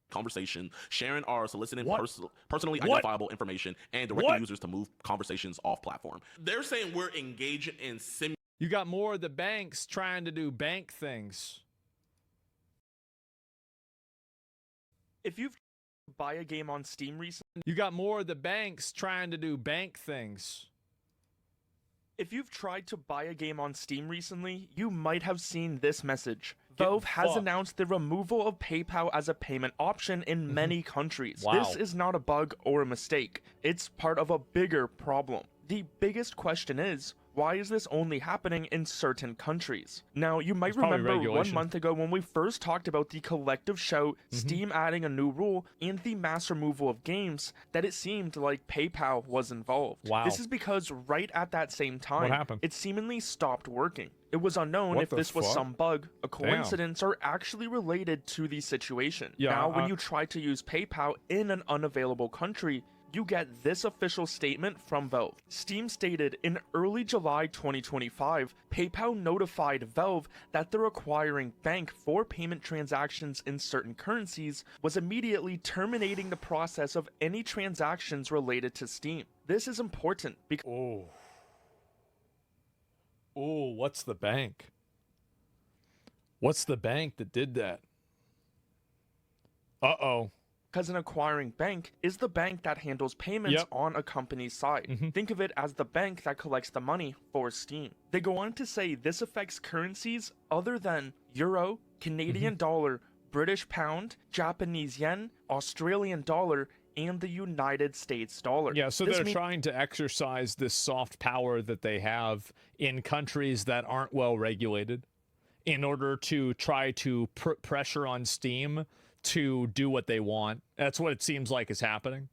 conversation, sharing or soliciting What? personally What? identifiable information, and directing users to move conversations off platform. They're saying we're engaging in You got more of the banks trying to do bank things. If you've buy a game on Steam recently, you got more of the banks trying to do bank things. If you've tried to buy a game on Steam recently, you might have seen this message. Valve has announced the removal of PayPal as a payment option in many countries. Wow. This is not a bug or a mistake. It's part of a bigger problem. The biggest question is, why is this only happening in certain countries? Now, you might remember 1 month ago when we first talked about the collective shout, Steam adding a new rule, and the mass removal of games, that it seemed like PayPal was involved. Wow. This is because right at that same time, What happened? it seemingly stopped working. It was unknown if this was some bug, a coincidence, or actually related to the situation. Yeah, now, when you try to use PayPal in an unavailable country, you get this official statement from Valve. Steam stated in early July 2025, PayPal notified Valve that the requiring bank for payment transactions in certain currencies was immediately terminating the process of any transactions related to Steam. This is important because what's the bank? What's the bank that did that? because an acquiring bank is the bank that handles payments on a company's side. Think of it as the bank that collects the money for Steam. They go on to say this affects currencies other than Euro, Canadian dollar, British pound, Japanese yen, Australian dollar, and the United States dollar. Yeah, so they're trying to exercise this soft power that they have in countries that aren't well regulated in order to try to put pressure on Steam to do what they want. That's what it seems like is happening.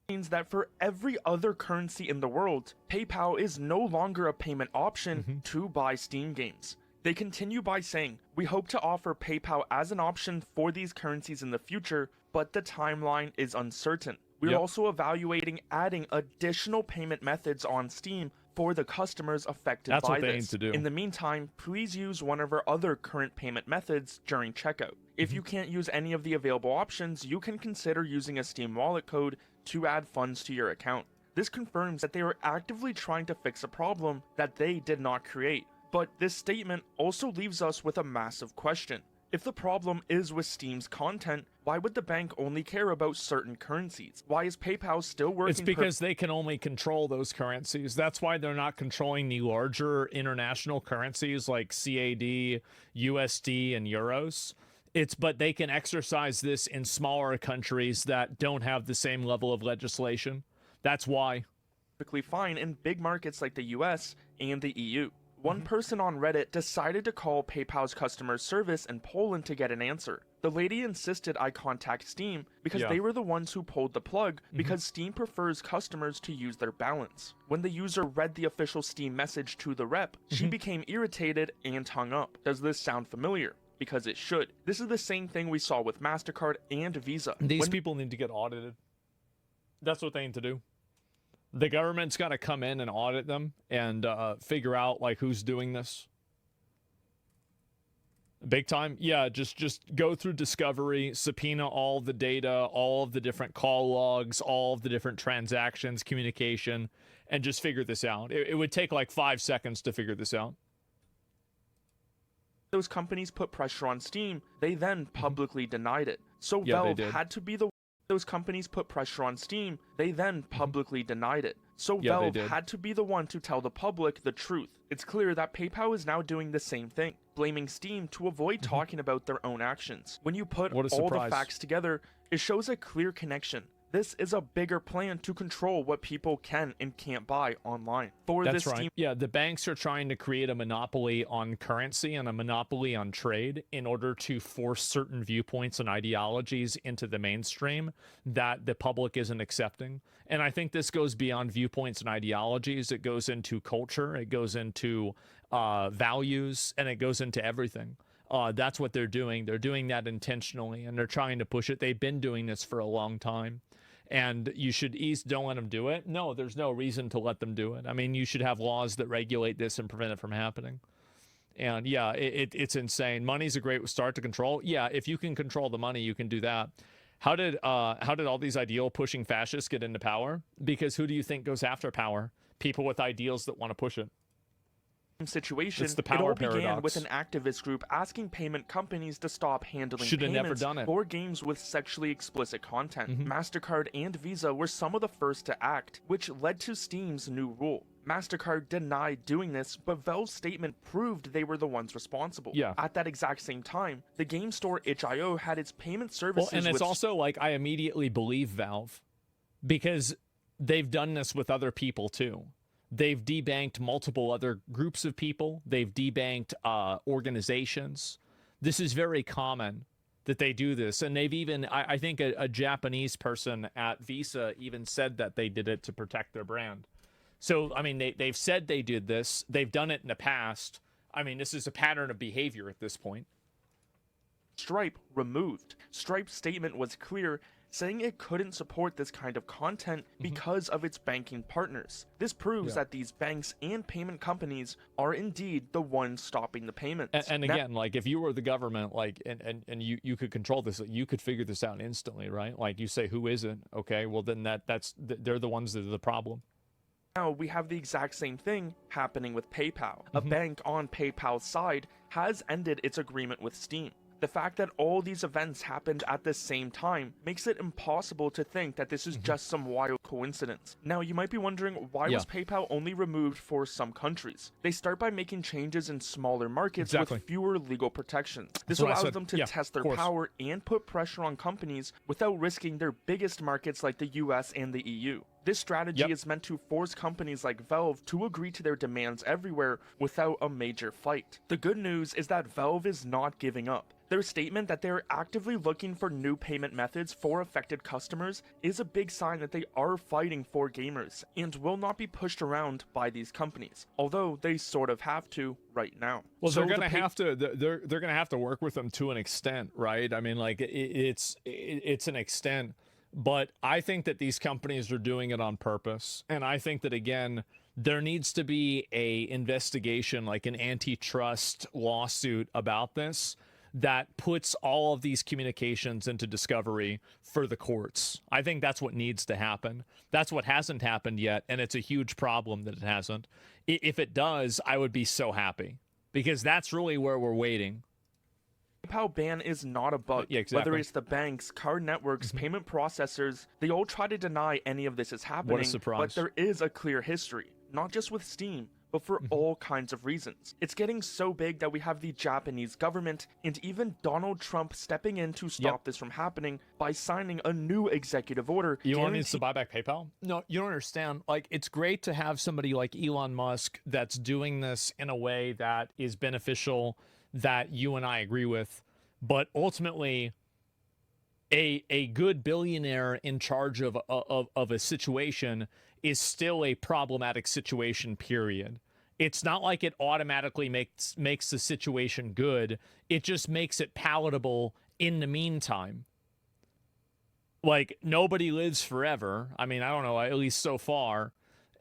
Means that for every other currency in the world, PayPal is no longer a payment option to buy Steam games. They continue by saying, we hope to offer PayPal as an option for these currencies in the future, but the timeline is uncertain. We're also evaluating adding additional payment methods on Steam for the customers affected by this. That's what they need to do. In the meantime, please use one of our other current payment methods during checkout. If you can't use any of the available options, you can consider using a Steam wallet code to add funds to your account. This confirms that they are actively trying to fix a problem that they did not create. But this statement also leaves us with a massive question. If the problem is with Steam's content, why would the bank only care about certain currencies? Why is PayPal still working? It's because they can only control those currencies. That's why they're not controlling the larger international currencies like CAD, USD, and euros. But they can exercise this in smaller countries that don't have the same level of legislation. That's why. Perfectly fine in big markets like the US and the EU. One person on Reddit decided to call PayPal's customer service in Poland to get an answer. The lady insisted I contact Steam because they were the ones who pulled the plug because Steam prefers customers to use their balance. When the user read the official Steam message to the rep, she became irritated and hung up. Does this sound familiar? Because it should. This is the same thing we saw with MasterCard and Visa. These people need to get audited. That's what they need to do. The government's got to come in and audit them and figure out like who's doing this. Big time. Yeah, just go through discovery, subpoena all the data, all of the different call logs, all of the different transactions, communication, and just figure this out. It would take like 5 seconds to figure this out. Those companies put pressure on Steam, they then publicly denied it. So Valve had to be the those companies put pressure on Steam, they then publicly denied it. So Valve had to be the one to tell the public the truth. It's clear that PayPal is now doing the same thing, blaming Steam to avoid talking about their own actions. When you put all the facts together, it shows a clear connection. This is a bigger plan to control what people can and can't buy online. That's right. Yeah, the banks are trying to create a monopoly on currency and a monopoly on trade in order to force certain viewpoints and ideologies into the mainstream that the public isn't accepting. And I think this goes beyond viewpoints and ideologies. It goes into culture, it goes into values, and it goes into everything. That's what they're doing. They're doing that intentionally, and they're trying to push it. They've been doing this for a long time. And you should don't let them do it. No, there's no reason to let them do it. I mean, you should have laws that regulate this and prevent it from happening. And yeah, it's insane. Money's a great start to control. Yeah, if you can control the money, you can do that. How did all these ideal pushing fascists get into power? Because who do you think goes after power? People with ideals that want to push it. Situation, It's the it power all began paradox. with an activist group asking payment companies to stop handling Should have never payments done it. for games with sexually explicit content. Mm-hmm. MasterCard and Visa were some of the first to act, which led to Steam's new rule. MasterCard denied doing this, but Valve's statement proved they were the ones responsible. Yeah. At that exact same time, the game store HIO had its payment services Well, and it's with also like I immediately believe Valve because they've done this with other people too. They've debanked multiple other groups of people. They've debanked organizations. This is very common that they do this. And they've even, I think a Japanese person at Visa even said that they did it to protect their brand. So, I mean, they've said they did this. They've done it in the past. I mean, this is a pattern of behavior at this point. Stripe removed. Stripe's statement was clear, saying it couldn't support this kind of content because of its banking partners. This proves that these banks and payment companies are indeed the ones stopping the payments. And again, like if you were the government, like and you could control this, you could figure this out instantly, right? Like you say, who isn't? Okay, well then they're the ones that are the problem. Now we have the exact same thing happening with PayPal. A bank on PayPal's side has ended its agreement with Steam. The fact that all these events happened at the same time makes it impossible to think that this is just some wild coincidence. Now, you might be wondering, why was PayPal only removed for some countries? They start by making changes in smaller markets with fewer legal protections. This allows them to test their power and put pressure on companies without risking their biggest markets like the US and the EU. This strategy is meant to force companies like Valve to agree to their demands everywhere without a major fight. The good news is that Valve is not giving up. Their statement that they are actively looking for new payment methods for affected customers is a big sign that they are fighting for gamers and will not be pushed around by these companies, although they sort of have to right now. Well, so they're going to have to they're going to have to work with them to an extent, right? I mean, like it's an extent, but I think that these companies are doing it on purpose, and I think that again there needs to be a investigation, like an antitrust lawsuit about this, that puts all of these communications into discovery for the courts. I think that's what needs to happen. That's what hasn't happened yet, and it's a huge problem that it hasn't. If it does, I would be so happy, because that's really where we're waiting. PayPal ban is not a bug. Whether it's the banks, card networks, payment processors, they all try to deny any of this is happening. What a surprise. But there is a clear history, not just with Steam, but for all kinds of reasons. It's getting so big that we have the Japanese government and even Donald Trump stepping in to stop this from happening by signing a new executive order. Elon needs to buy back PayPal? No, you don't understand. Like, it's great to have somebody like Elon Musk that's doing this in a way that is beneficial, that you and I agree with, but ultimately a good billionaire in charge of a situation is still a problematic situation, period. It's not like it automatically makes the situation good. It just makes it palatable in the meantime. Like, nobody lives forever. I mean, I don't know, at least so far.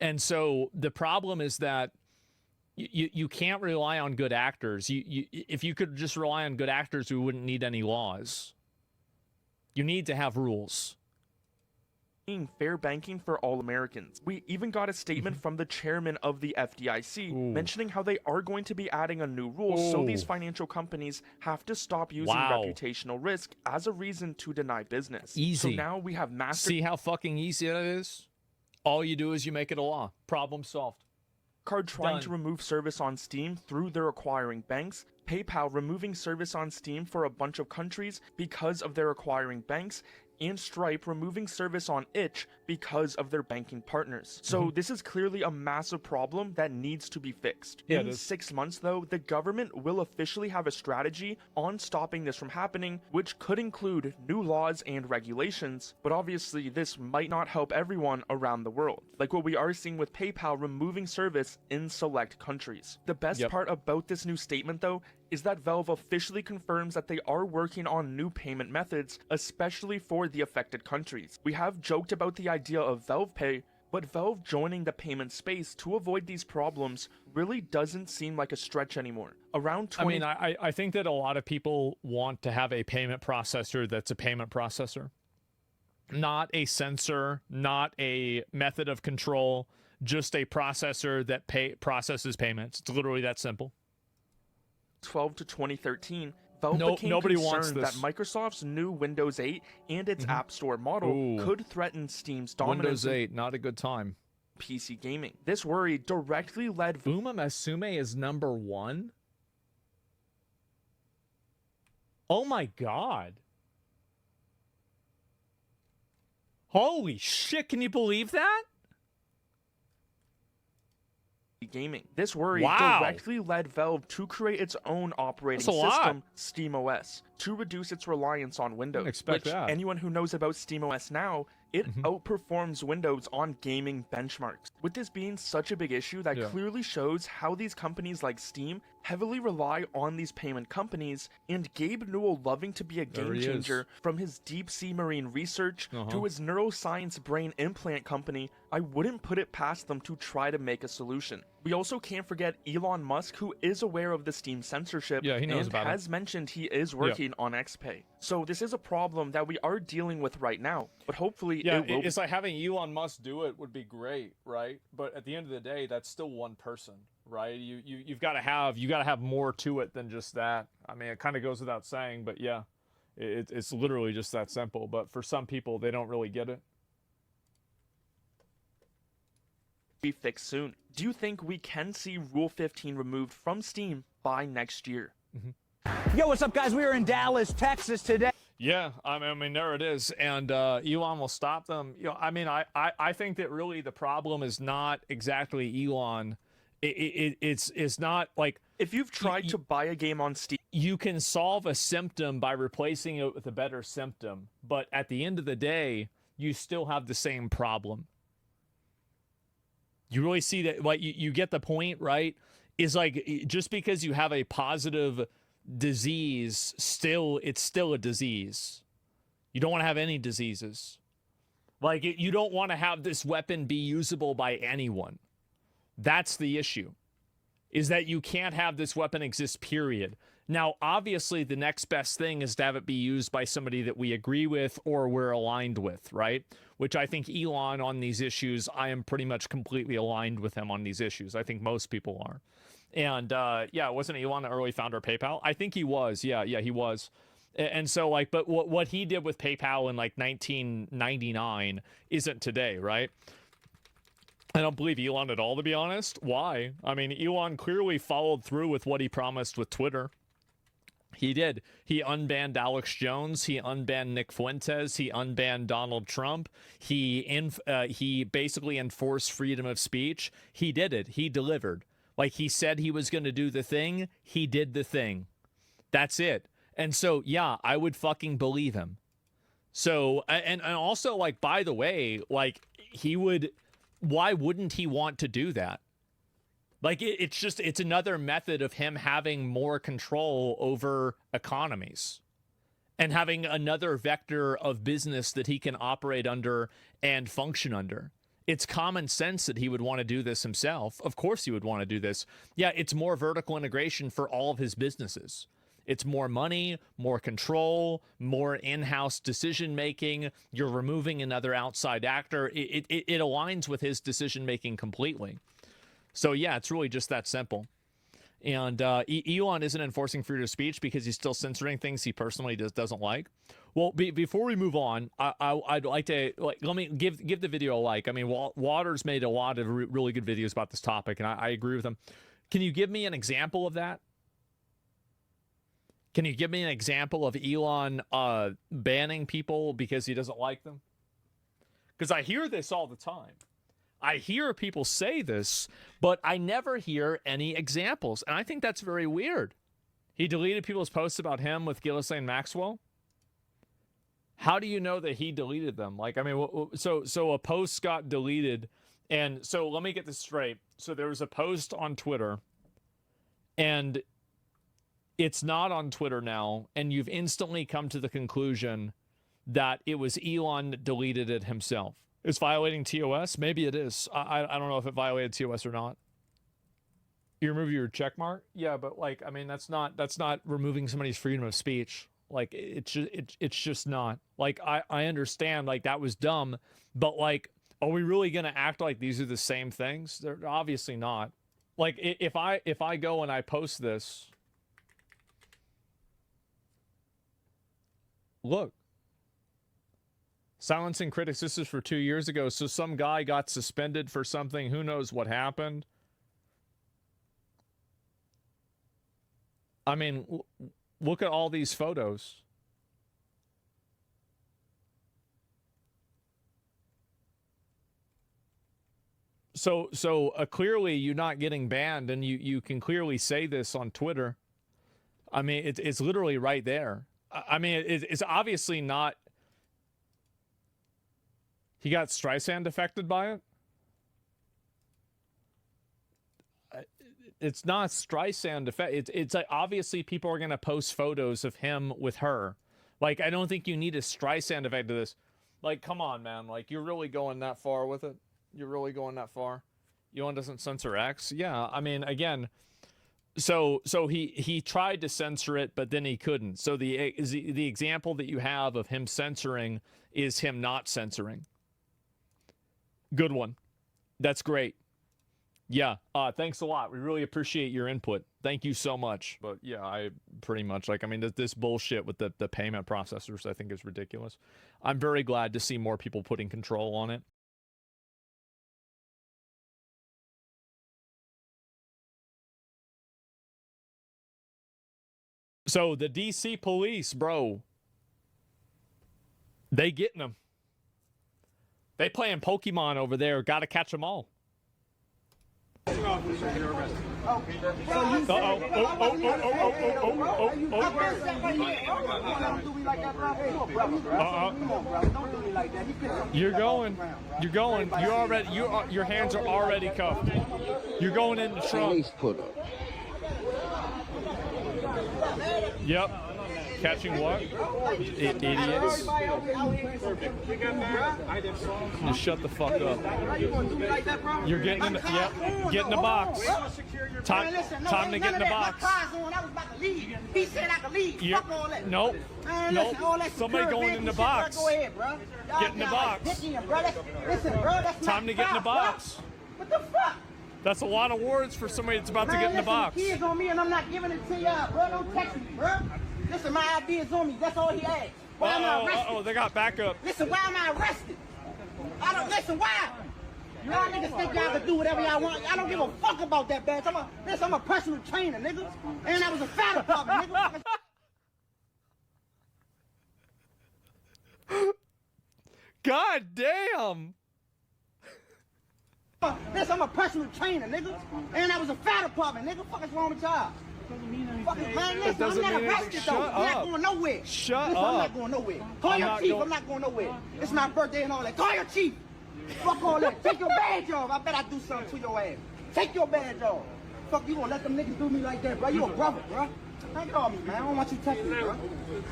And so the problem is that you can't rely on good actors. If you could just rely on good actors, we wouldn't need any laws. You need to have rules. Fair banking for all Americans. We even got a statement from the chairman of the FDIC mentioning how they are going to be adding a new rule so these financial companies have to stop using reputational risk as a reason to deny business. Easy. So now we have See how fucking easy that is? All you do is you make it a law. Problem solved. Card trying to remove service on Steam through their acquiring banks, PayPal removing service on Steam for a bunch of countries because of their acquiring banks, and Stripe removing service on itch because of their banking partners. So this is clearly a massive problem that needs to be fixed. In 6 months though, the government will officially have a strategy on stopping this from happening, which could include new laws and regulations, but obviously this might not help everyone around the world, like what we are seeing with PayPal removing service in select countries. The best part about this new statement though is that Valve officially confirms that they are working on new payment methods, especially for the affected countries. We have joked about the idea of Valve Pay, But Valve joining the payment space to avoid these problems really doesn't seem like a stretch anymore. Around 20... I think that a lot of people want to have a payment processor that's a payment processor. Not a sensor, not a method of control, just a processor that processes payments. It's literally that simple. 2012 to 2013, Valve became concerned that Microsoft's new Windows 8 and its App Store model could threaten Steam's dominance. Windows 8, not a good time. PC gaming. This worry directly led... Uma Musume is #1? Oh my god. Holy shit, can you believe that? Gaming. This worry directly led Valve to create its own operating system, SteamOS, to reduce its reliance on Windows. Anyone who knows about SteamOS now, it outperforms Windows on gaming benchmarks. With this being such a big issue, that clearly shows how these companies like Steam heavily rely on these payment companies, and Gabe Newell loving to be a game changer from his deep sea marine research to his neuroscience brain implant company, I wouldn't put it past them to try to make a solution. We also can't forget Elon Musk, who is aware of the Steam censorship and has mentioned he is working on XPay. So this is a problem that we are dealing with right now, but hopefully it will... It's like having Elon Musk do it would be great, right? But at the end of the day, that's still one person, right? You've got to have more to it than just that. I mean, it kind of goes without saying, but yeah, it's literally just that simple. But for some people, they don't really get it. Be fixed soon. Do you think we can see Rule 15 removed from Steam by next year? Yo, what's up, guys? We are in Dallas, Texas today. Yeah, I mean, there it is, and Elon will stop them. You know, I mean, I think that really the problem is not exactly Elon. It's not like if you've tried to buy a game on Steam, you can solve a symptom by replacing it with a better symptom, but at the end of the day, you still have the same problem. You really see that, like, you get the point, right? Is like, just because you have a positive disease, it's still a disease. You don't want to have any diseases. Like, you don't want to have this weapon be usable by anyone. That's the issue, is that you can't have this weapon exist, period. Now, obviously, the next best thing is to have it be used by somebody that we agree with or we're aligned with, right? Which I think Elon on these issues, I am pretty much completely aligned with him on these issues. I think most people are. And yeah, wasn't Elon the early founder of PayPal? I think he was. Yeah, he was. And so, like, but what he did with PayPal in like 1999 isn't today, right? I don't believe Elon at all, to be honest. Why? I mean, Elon clearly followed through with what he promised with Twitter. He did. He unbanned Alex Jones. He unbanned Nick Fuentes. He unbanned Donald Trump. He basically enforced freedom of speech. He did it. He delivered. Like, he said he was going to do the thing. He did the thing. That's it. And so, yeah, I would fucking believe him. So, and also, like, by the way, like, why wouldn't he want to do that? Like, it's another method of him having more control over economies and having another vector of business that he can operate under and function under. It's common sense that he would want to do this himself. Of course he would want to do this. Yeah, it's more vertical integration for all of his businesses. It's more money, more control, more in-house decision-making. You're removing another outside actor. It aligns with his decision-making completely. So, yeah, it's really just that simple. And Elon isn't enforcing freedom of speech because he's still censoring things he personally doesn't like. Well, before we move on, I'd like to let me give the video a like. I mean, Waters made a lot of really good videos about this topic, and I agree with him. Can you give me an example of that? Can you give me an example of Elon banning people because he doesn't like them? Because I hear this all the time. I hear people say this, but I never hear any examples. And I think that's very weird. He deleted people's posts about him with Ghislaine Maxwell. How do you know that he deleted them? Like, I mean, so a post got deleted. And so let me get this straight. So there was a post on Twitter, and it's not on Twitter now. And you've instantly come to the conclusion that it was Elon that deleted it himself. It's violating TOS? Maybe it is. I don't know if it violated TOS or not. You remove your check mark? Yeah, but like, I mean, that's not removing somebody's freedom of speech. Like, it's just not. Like, I understand, like, that was dumb, but like, are we really gonna act like these are the same things? They're obviously not. Like, if I go and I post this, look, silencing critics, this is for 2 years ago, so some guy got suspended for something, who knows what happened. I mean, look at all these photos. So clearly you're not getting banned, and you can clearly say this on Twitter. I mean, it's literally right there. I mean, it's obviously not. He got Streisand affected by it. It's not Streisand affect. It's like, obviously people are gonna post photos of him with her. Like, I don't think you need a Streisand effect to this. Like, come on, man. Like, you're really going that far with it? You're really going that far? Elon doesn't censor X? Yeah, I mean, again, so he tried to censor it, but then he couldn't. So the example that you have of him censoring is him not censoring. Good one. That's great. Yeah, thanks a lot. We really appreciate your input. Thank you so much. But yeah, I pretty much, like, I mean, this bullshit with the payment processors, I think, is ridiculous. I'm very glad to see more people putting control on it. So the DC police, bro, they getting them. They playing Pokemon over there. Gotta catch them all. You're going. Your hands are already cuffed. You're going in the trunk. Yep. Catching what? Idiots. Just shut the fuck up. You're getting in the, yep, get in the box. Time to get in the box. He said I could leave. Fuck all that. Nope. Nope. Somebody going in the box. Go ahead, bro. Get in the box. Listen, bro, that's time to get in the box. What the fuck? That's a lot of words for somebody that's about to get in the box. Kids on me and I'm not giving it to y'all, bro. Don't text me, bro. Listen, my ID is on me. That's all he asked. Why am I arrested? Oh, they got backup. Listen, why am I arrested? I don't listen. Why? Y'all niggas think y'all can do whatever y'all want. I don't give a fuck about that badge. I'm a personal trainer, nigga. And I was a fire department, nigga. God damn. Listen, I'm a personal trainer, nigga. And I was a fire department, nigga. Fuck is wrong with y'all? Fucking man, listen, I'm not arrested though. I'm not going nowhere. Shut listen, up. I'm not going nowhere. Call your chief. I'm not going nowhere. It's my birthday and all that. Call your chief. Fuck all that. Take your badge off. I bet I do something to your ass. Take your badge off. Fuck, you gonna let them niggas do me like that, bro? You a brother, bro. Don't call me, man. I don't want you touching me, bro.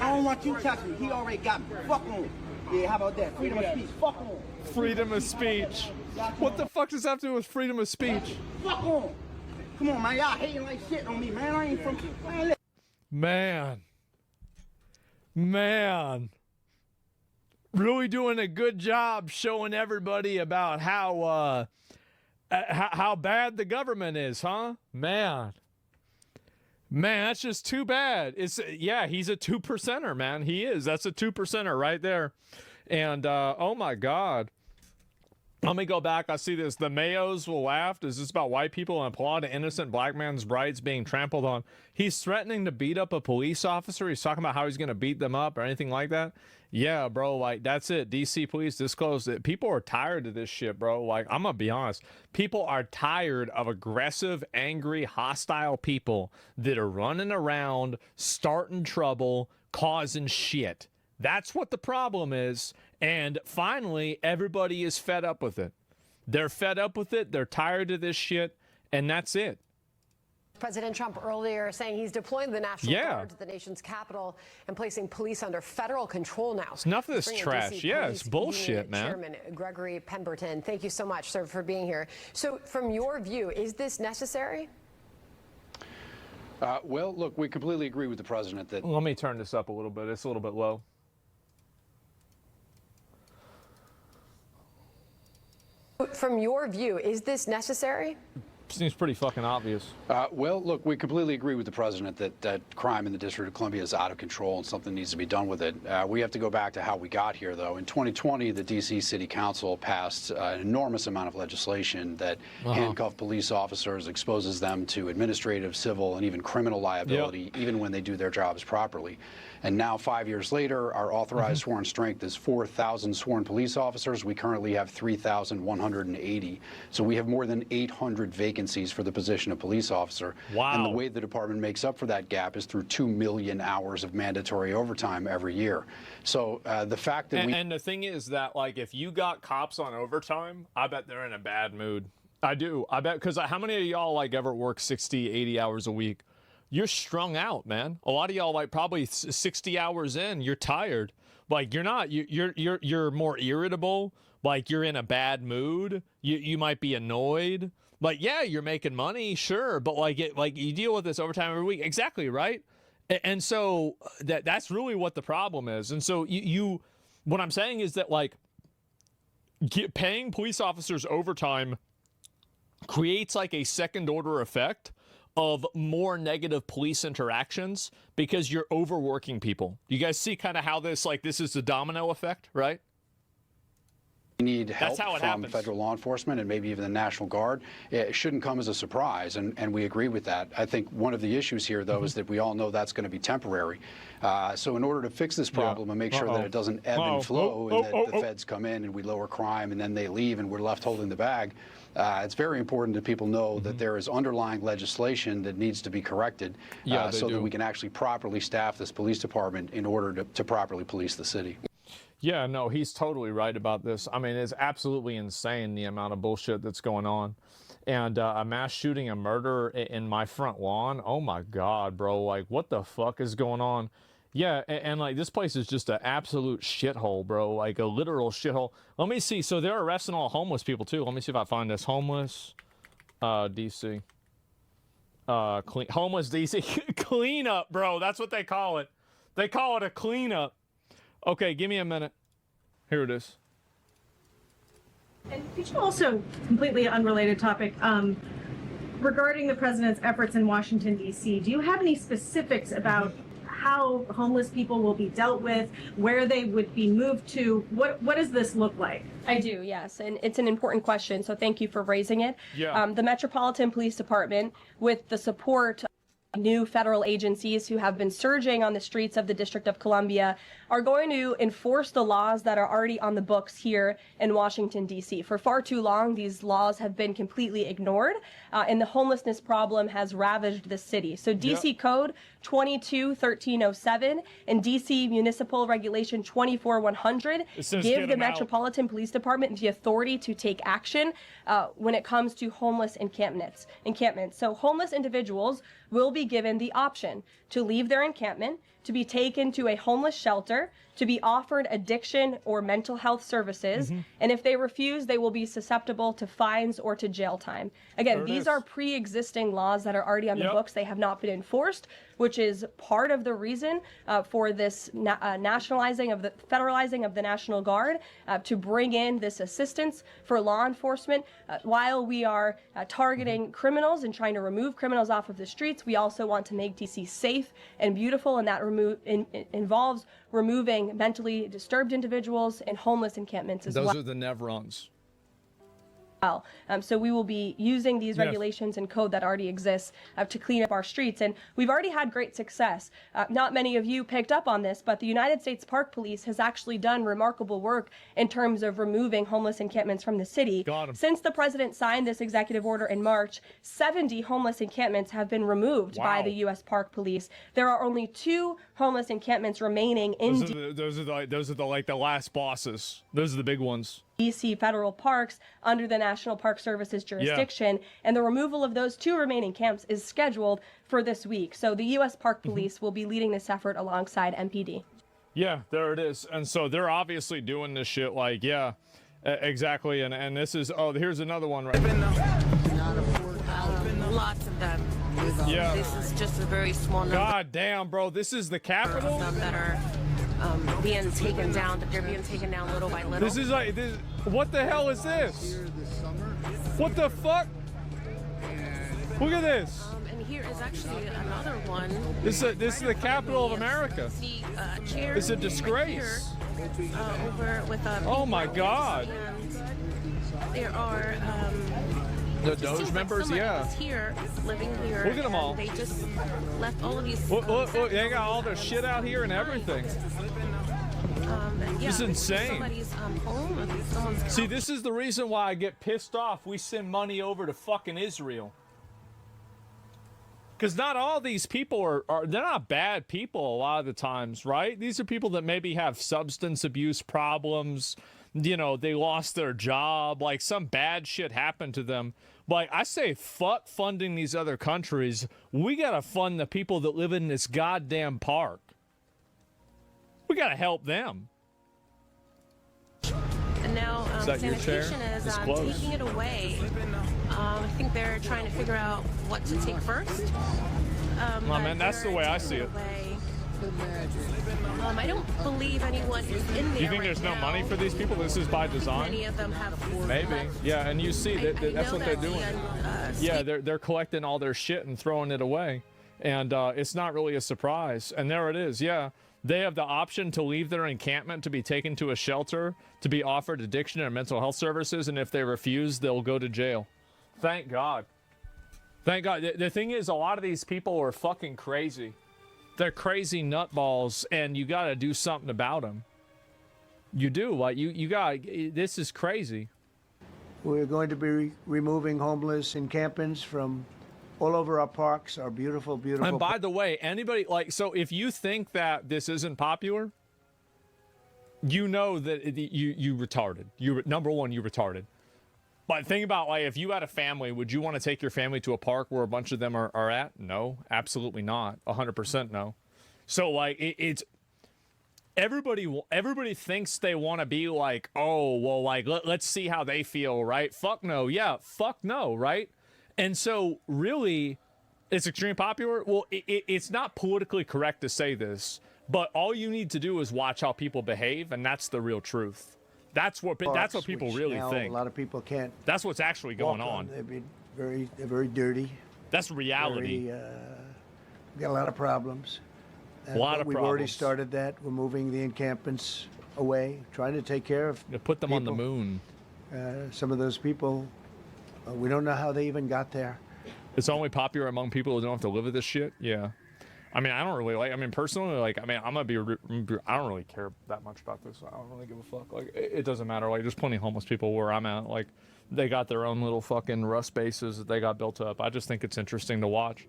I don't want you touching me. He already got me. Fuck on. Yeah, how about that? Freedom of speech. Fuck on. Freedom of speech. What the fuck does that have to do with freedom of speech? Fuck on. Come on, man. Y'all hating like shit on me, man. I ain't from... Man. Really doing a good job showing everybody about how bad the government is, huh? Man, that's just too bad. Yeah, he's a 2%er, man. He is. That's a 2%er right there. And oh my God. Let me go back. I see this. The Mayos will laugh. Is this about white people and applaud an innocent black man's rights being trampled on? He's threatening to beat up a police officer. He's talking about how he's going to beat them up or anything like that. Yeah, bro, like, that's it. DC police disclosed it. People are tired of this shit, bro. Like, I'm gonna be honest. People are tired of aggressive, angry, hostile people that are running around, starting trouble, causing shit. That's what the problem is. And finally, everybody is fed up with it. They're fed up with it. They're tired of this shit. And that's it. President Trump earlier saying he's deploying the National Guard to the nation's capital and placing police under federal control now. It's enough of this trash. Yeah, it's bullshit, man. Chairman Gregory Pemberton, thank you so much, sir, for being here. So from your view, is this necessary? Well, look, we completely agree with the president that... Let me turn this up a little bit. It's a little bit low. From your view, is this necessary? Seems pretty fucking obvious. Well, look, we completely agree with the president that crime in the District of Columbia is out of control and something needs to be done with it. We have to go back to how we got here, though. In 2020, the D.C. City Council passed an enormous amount of legislation that handcuffs police officers, exposes them to administrative, civil, and even criminal liability, even when they do their jobs properly. And now, 5 years later, our authorized sworn strength is 4,000 sworn police officers. We currently have 3,180. So we have more than 800 vacancies for the position of police officer. Wow. And the way the department makes up for that gap is through 2 million hours of mandatory overtime every year. So the fact that and the thing is that, like, if you got cops on overtime, I bet they're in a bad mood. I do. I bet, because how many of y'all, like, ever work 60, 80 hours a week? You're strung out, man. A lot of y'all, like, probably 60 hours in, you're tired. Like, you're not. You're more irritable. Like, you're in a bad mood. You might be annoyed. Like, yeah, you're making money, sure, but like you deal with this overtime every week. Exactly, right? And so that's really what the problem is. And so what I'm saying is that, like, paying police officers overtime creates like a second order effect of more negative police interactions because you're overworking people. You guys see kind of how this is the domino effect, right? We need help from federal law enforcement and maybe even the National Guard. It shouldn't come as a surprise, and we agree with that. I think one of the issues here, though, is that we all know that's going to be temporary. So in order to fix this problem and make sure that it doesn't ebb and flow and that the feds come in and we lower crime and then they leave and we're left holding the bag, it's very important that people know that there is underlying legislation that needs to be corrected so that we can actually properly staff this police department in order to properly police the city. Yeah, no, he's totally right about this. I mean, it's absolutely insane the amount of bullshit that's going on. And a mass shooting, a murder in my front lawn. Oh my God, bro. Like, what the fuck is going on? Yeah, and like, this place is just an absolute shithole, bro. Like a literal shithole. Let me see. So they're arresting all homeless people too. Let me see if I find this. Homeless DC. Homeless DC. Cleanup, bro. That's what they call it. They call it a cleanup. Okay, give me a minute. Here it is. And could you also, completely unrelated topic, regarding the president's efforts in Washington, D.C., do you have any specifics about how homeless people will be dealt with, where they would be moved to? What does this look like? I do, yes, and it's an important question, so thank you for raising it. Yeah. The Metropolitan Police Department, with the support of new federal agencies who have been surging on the streets of the District of Columbia, are going to enforce the laws that are already on the books here in Washington, D.C. For far too long, these laws have been completely ignored, and the homelessness problem has ravaged the city. So D.C. Code 22-1307 and D.C. Municipal Regulation 24-100 give the Metropolitan Police Department the authority to take action when it comes to homeless encampments. So homeless individuals will be given the option to leave their encampment, to be taken to a homeless shelter, to be offered addiction or mental health services, and if they refuse, they will be susceptible to fines or to jail time. Again, these are pre-existing laws that are already on the books. They have not been enforced, which is part of the reason for this federalizing of the National Guard to bring in this assistance for law enforcement. While we are targeting criminals and trying to remove criminals off of the streets, we also want to make DC safe and beautiful, and that involves removing mentally disturbed individuals and homeless encampments as well. Those are the Nevrons. So we will be using these regulations and code that already exists to clean up our streets. And we've already had great success. Not many of you picked up on this, but the United States Park Police has actually done remarkable work in terms of removing homeless encampments from the city. Since the president signed this executive order in March, 70 homeless encampments have been removed by the U.S. Park Police. There are only 2 homeless encampments remaining in those are the last bosses. Those are the big ones. DC federal parks under the National Park Service's jurisdiction, and the removal of those 2 remaining camps is scheduled for this week. So the U.S. Park Police will be leading this effort alongside MPD. Yeah, there it is. And so they're obviously doing this shit like, yeah, exactly. And this is, oh, here's another one right Lots of them. Yeah. This is just a very small number. God damn, bro. This is the capital? That are being taken down, but they're being taken down little by little. This is like, what the hell is this? What the fuck? Look at this. And here is actually another one. This is the capital of America. It's a disgrace. Over with, oh my God. There are the Doge members, yeah. Here, living here. Look at them all. They just left all of these. Look, they got all their shit out here and everything. Yeah, this is insane. Home, see, this is the reason why I get pissed off. We send money over to fucking Israel. Because not all these people are they're not bad people a lot of the times, right? These are people that maybe have substance abuse problems. You know, they lost their job, like some bad shit happened to them. Like, I say, fuck funding these other countries. We gotta fund the people that live in this goddamn park. We gotta help them. And now sanitation is taking it away. I think they're trying to figure out what to take first. Man, that's the way I see it. I don't believe anyone is in there. Do you think there's no money for these people? This is by design? Many of them have maybe. Yeah, and you see that's what they're doing. Yeah, they're collecting all their shit and throwing it away. And it's not really a surprise. And there it is, yeah. They have the option to leave their encampment, to be taken to a shelter, to be offered addiction and mental health services, and if they refuse, they'll go to jail. Thank God. Thank God. The thing is, a lot of these people are fucking crazy. They're crazy nutballs, and you got to do something about them. You do. Like, you got. This is crazy. We're going to be removing homeless encampments from all over our parks, our beautiful, beautiful. And by the way, anybody, like, so if you think that this isn't popular, you know that you retarded. Number one, you retarded. But think about, like, if you had a family, would you want to take your family to a park where a bunch of them are at? No, absolutely not. 100% no. So, like, it's everybody thinks they want to be like, oh, well, like, let's see how they feel, right? Fuck no. Yeah, fuck no, right? And so, really, it's extremely popular. Well, it's not politically correct to say this, but all you need to do is watch how people behave, and that's the real truth. That's what people really think. A lot of people can't. That's what's actually going on. They're very dirty. That's reality. We got a lot of problems. A lot of we've problems. already started that. We're moving the encampments away, trying to take care of. Put them people. on the moon. Some of those people, we don't know how they even got there. It's only popular among people who don't have to live with this shit. Yeah. I mean, I don't really like. I mean, personally, like, I mean, I'm gonna be. I don't really care that much about this. I don't really give a fuck. Like, it doesn't matter. Like, there's plenty of homeless people where I'm at. Like, they got their own little fucking rust bases that they got built up. I just think it's interesting to watch.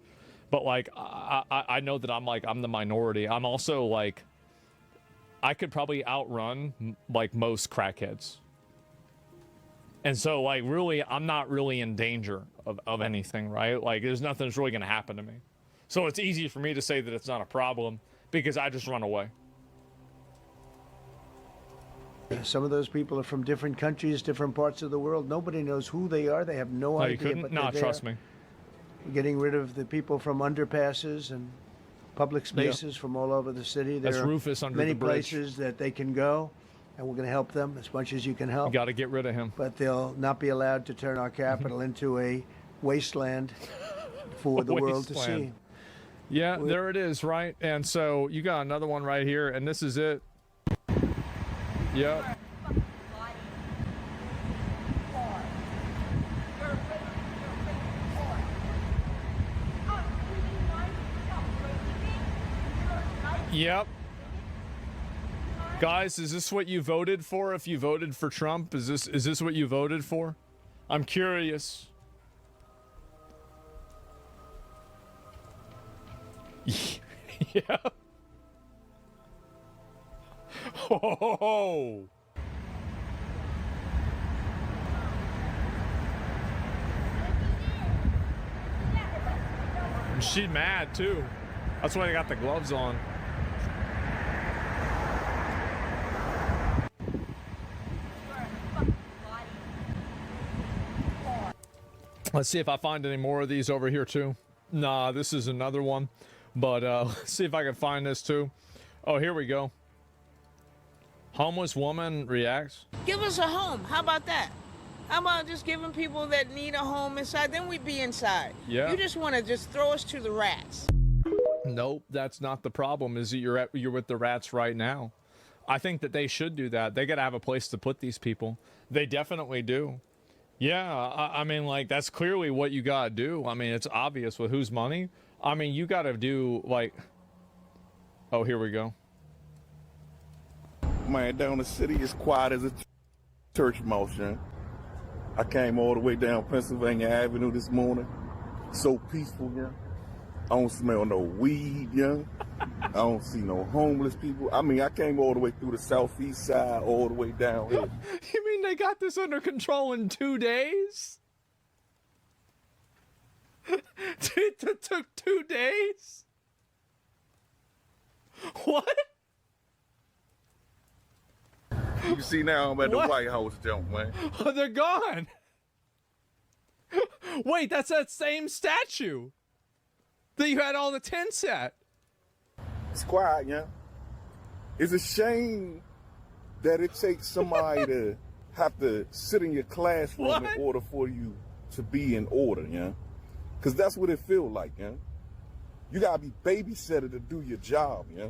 But like, I know that I'm the minority. I'm also like, I could probably outrun like most crackheads. And so, like, really, I'm not really in danger of anything, right? Like, there's nothing that's really gonna happen to me. So it's easy for me to say that it's not a problem because I just run away. Some of those people are from different countries, different parts of the world. Nobody knows who they are. They have no idea. You couldn't? No, trust me. We're getting rid of the people from underpasses and public spaces from all over the city. That's Rufus under many the bridge. places that they can go, and we're going to help them as much as you can help. You got to get rid of him. But they'll not be allowed to turn our capital into a wasteland for the world to see. Yeah, there it is, right? And so you got another one right here, and this is it. Yep. Yep. Guys, is this what you voted for if you voted for Trump? Is this what you voted for? I'm curious. Yeah. Oh. She's mad too. That's why they got the gloves on. Let's see if I find any more of these over here too. Nah, this is another one. But let's see if I can find this too. Oh, here we go. Homeless woman reacts. Give us a home. How about that? How about just giving people that need a home inside? Then we'd be inside. Yeah. You just want to just throw us to the rats. Nope, that's not the problem. Is that you're with the rats right now. I think that they should do that. They got to have a place to put these people. They definitely do. Yeah, I mean, like, that's clearly what you got to do. I mean, it's obvious with whose money. I mean, you got to do, like... Oh, here we go. Man, down the city is quiet as a church mouse, man. I came all the way down Pennsylvania Avenue this morning. So peaceful, yeah. I don't smell no weed, young. I don't see no homeless people. I mean, I came all the way through the southeast side, all the way down here. You mean they got this under control in 2 days? It took 2 days? What? You can see now I'm at the White House jump, man. Oh, they're gone. Wait, that's that same statue that you had all the tents at. It's quiet, yeah. It's a shame that it takes somebody to have to sit in your classroom in order for you to be in order, yeah. Because that's what it feels like, yeah. You gotta be babysitter to do your job, yeah.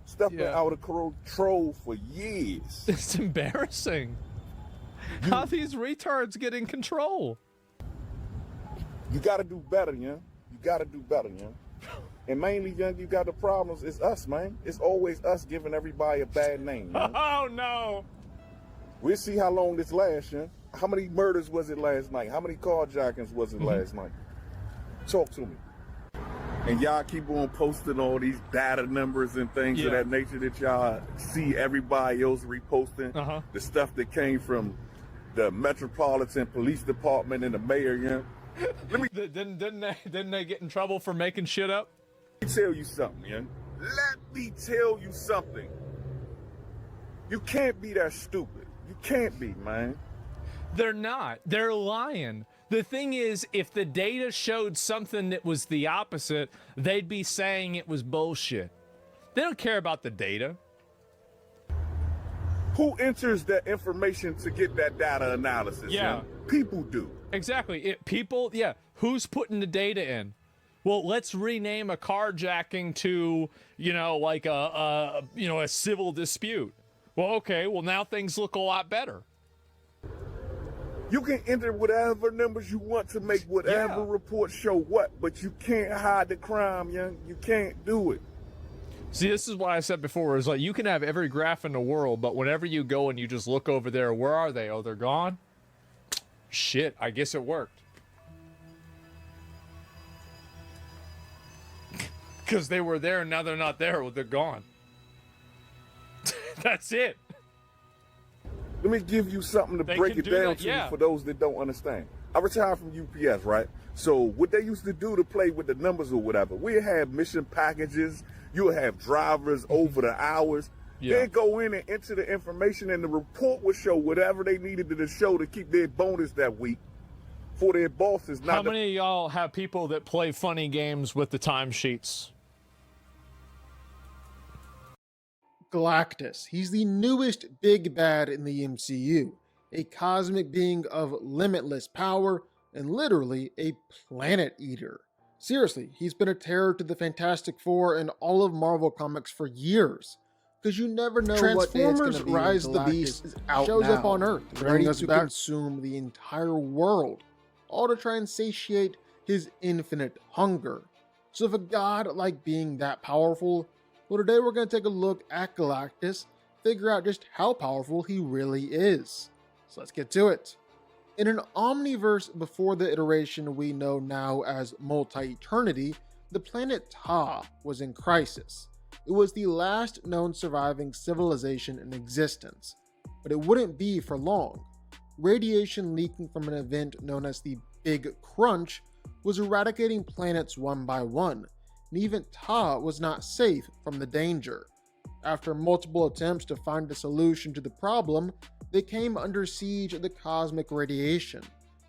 Stuff been out of control for years. It's embarrassing. How these retards get in control? You gotta do better, yeah. You gotta do better, yeah. And mainly, young, you got the problems. It's us, man. It's always us giving everybody a bad name. Man. Oh no! We'll see how long this lasts, yeah. How many murders was it last night? How many carjackings was it last night? Talk to me. And y'all keep on posting all these data numbers and things of that nature that y'all see everybody else reposting. The stuff that came from the Metropolitan Police Department and the mayor, yeah. Didn't they get in trouble for making shit up? Let me tell you something, yeah. Let me tell you something. You can't be that stupid. You can't be, man. They're not. They're lying. The thing is, if the data showed something that was the opposite, they'd be saying it was bullshit. They don't care about the data. Who enters that information to get that data analysis? Yeah. People do. Exactly. People, who's putting the data in? Well, let's rename a carjacking to, like a civil dispute. Well, okay, well now things look a lot better. You can enter whatever numbers you want to make whatever report show what, but you can't hide the crime, young. You can't do it. See, this is what I said before, is like, you can have every graph in the world, but whenever you go and you just look over there, where are they? Oh, they're gone? Shit, I guess it worked. Because they were there and now they're not there, well, they're gone. That's it. Let me give you something to break it down to you for those that don't understand. I retired from UPS, right? So what they used to do to play with the numbers or whatever, we have mission packages, you'll have drivers over the hours. They go in and enter the information and the report will show whatever they needed to show to keep their bonus that week for their bosses. How many of y'all have people that play funny games with the timesheets? Galactus. He's the newest big bad in the MCU, a cosmic being of limitless power and literally a planet eater. Seriously, he's been a terror to the Fantastic Four and all of Marvel Comics for years, because you never know what day it's going to be. Rise the Beast shows up on Earth, ready to consume the entire world, all to try and satiate his infinite hunger. So if a god like being that powerful, well, today we're going to take a look at Galactus, figure out just how powerful he really is. So let's get to it. In an omniverse before the iteration we know now as Multi-Eternity, the planet Ta was in crisis. It was the last known surviving civilization in existence, but it wouldn't be for long. Radiation leaking from an event known as the Big Crunch was eradicating planets one by one, and even Ta was not safe from the danger. After multiple attempts to find a solution to the problem, they came under siege of the cosmic radiation,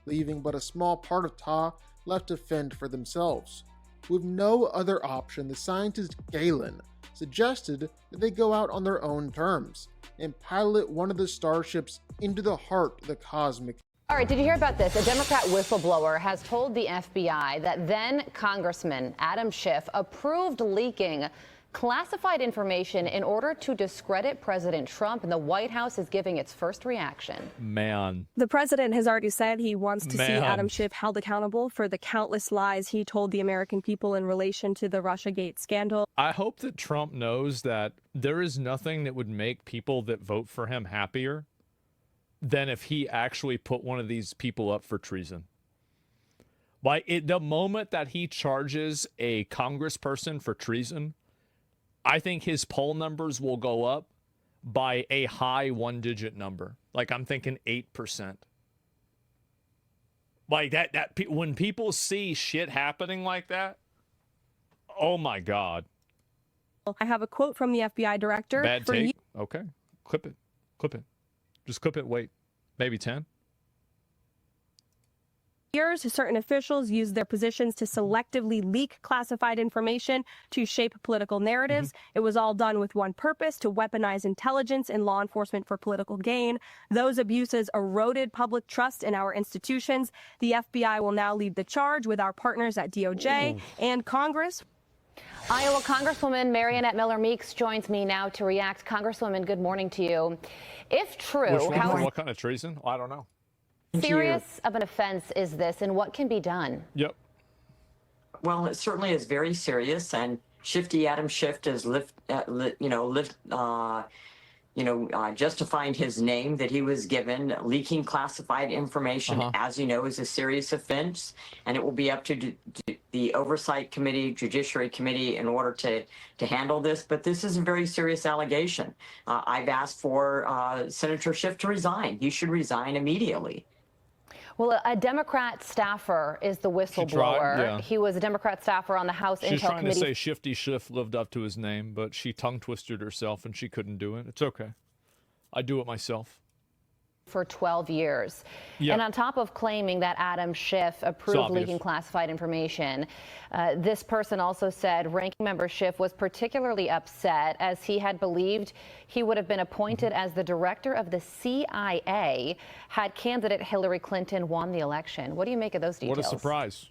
leaving but a small part of Ta left to fend for themselves. With no other option, the scientist Galen suggested that they go out on their own terms and pilot one of the starships into the heart of the cosmic. All right, did you hear about this? A Democrat whistleblower has told the FBI that then Congressman Adam Schiff approved leaking classified information in order to discredit President Trump, and the White House is giving its first reaction. Man. The president has already said he wants to see Adam Schiff held accountable for the countless lies he told the American people in relation to the Russiagate scandal. I hope that Trump knows that there is nothing that would make people that vote for him happier than if he actually put one of these people up for treason. Like, the moment that he charges a congressperson for treason, I think his poll numbers will go up by a high one-digit number. Like, I'm thinking 8%. Like, when people see shit happening like that, oh my God. I have a quote from the FBI director. Bad take. Okay. Clip it. Clip it. Just clip it. Wait. Maybe 10. Years, certain officials use their positions to selectively leak classified information to shape political narratives. It was all done with one purpose: to weaponize intelligence and law enforcement for political gain. Those abuses eroded public trust in our institutions. The FBI will now lead the charge with our partners at DOJ and Congress. Iowa Congresswoman Mariannette Miller-Meeks joins me now to react. Congresswoman, good morning to you. If true, what kind of treason? I don't know. Serious of an offense is this, and what can be done? Yep. Well, it certainly is very serious, and Shifty Adam Schiff is justifying his name that he was given. Leaking classified information, as you know, is a serious offense, and it will be up to the Oversight Committee, Judiciary Committee, in order to handle this. But this is a very serious allegation. I've asked for Senator Schiff to resign. He should resign immediately. Well, a Democrat staffer is the whistleblower. He was a Democrat staffer on the House Intel Committee. She's trying to say Shifty Schiff lived up to his name, but she tongue-twisted herself and she couldn't do it. It's okay. I do it myself. For 12 years. And on top of claiming that Adam Schiff approved leaking classified information, this person also said Ranking Member Schiff was particularly upset as he had believed he would have been appointed as the director of the CIA had candidate Hillary Clinton won the election. What do you make of those details? What a surprise.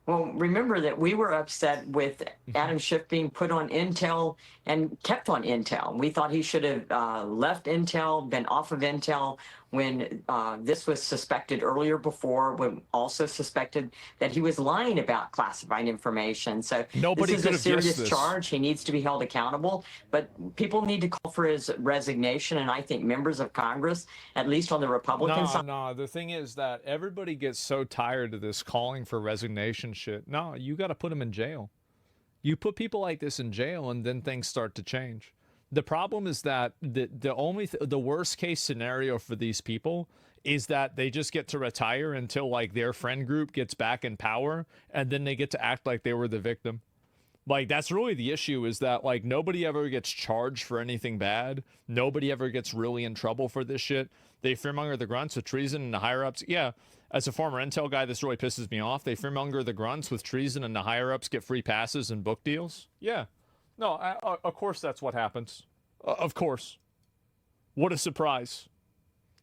Well, remember that we were upset with Adam Schiff being put on Intel and kept on Intel. We thought he should have left Intel, been off of Intel when this was suspected earlier before, when also suspected that he was lying about classified information. So nobody this is a serious charge. He needs to be held accountable. But people need to call for his resignation, and I think members of Congress, at least on the Republican side. No, the thing is that everybody gets so tired of this calling for resignation shit. No, you got to put them in jail. You put people like this in jail, and then things start to change. The problem is that the worst case scenario for these people is that they just get to retire until like their friend group gets back in power, and then they get to act like they were the victim. Like, that's really the issue, is that like nobody ever gets charged for anything bad. Nobody ever gets really in trouble for this shit. They fearmonger the grunts with treason and the higher ups. Yeah, as a former Intel guy, this really pisses me off. They fearmonger the grunts with treason and the higher ups get free passes and book deals. Yeah. No, of course that's what happens. Of course. What a surprise.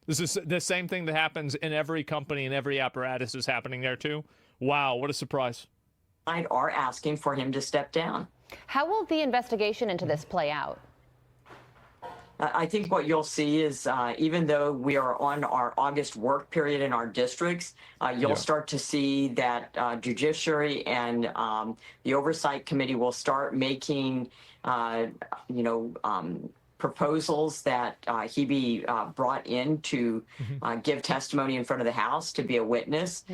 This is the same thing that happens in every company and every apparatus is happening there too. Wow, what a surprise. Are asking for him to step down. How will the investigation into this play out? I think what you'll see is even though we are on our August work period in our districts, you'll start to see that Judiciary and the Oversight Committee will start making, proposals that he be brought in to give testimony in front of the House to be a witness.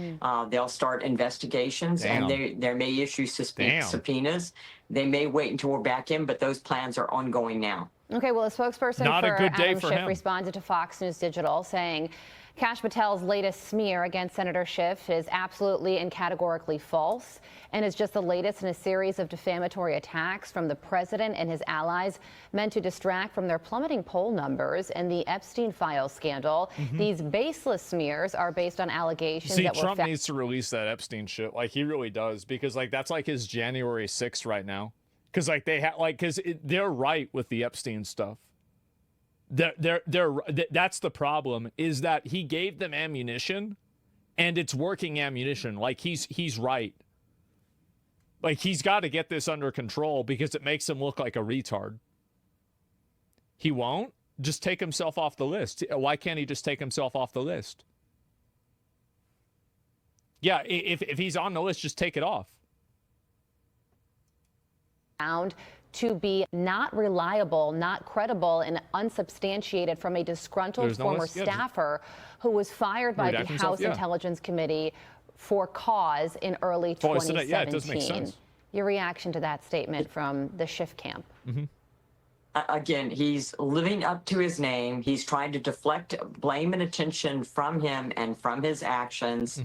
They'll start investigations and they may issue subpoenas. They may wait until we're back in, but those plans are ongoing now. Okay, well, a spokesperson Not for a good day Adam for Schiff him. responded to Fox News Digital saying Kash Patel's latest smear against Senator Schiff is absolutely and categorically false and is just the latest in a series of defamatory attacks from the president and his allies meant to distract from their plummeting poll numbers and the Epstein Files scandal. These baseless smears are based on allegations See, that were Trump needs to release that Epstein shit. Like, he really does, because like that's like his January 6th right now. Because like they're right with the Epstein stuff. That's the problem, is that he gave them ammunition, and it's working ammunition. Like he's right. Like, he's got to get this under control because it makes him look like a retard. He won't just take himself off the list. Why can't he just take himself off the list? Yeah, if he's on the list, just take it off. Found to be not reliable, not credible, and unsubstantiated from a disgruntled former staffer who was fired by the House Intelligence Committee for cause in early 2017. Yeah, it does make sense. Your reaction to that statement from the Schiff camp? Again, he's living up to his name. He's trying to deflect blame and attention from him and from his actions.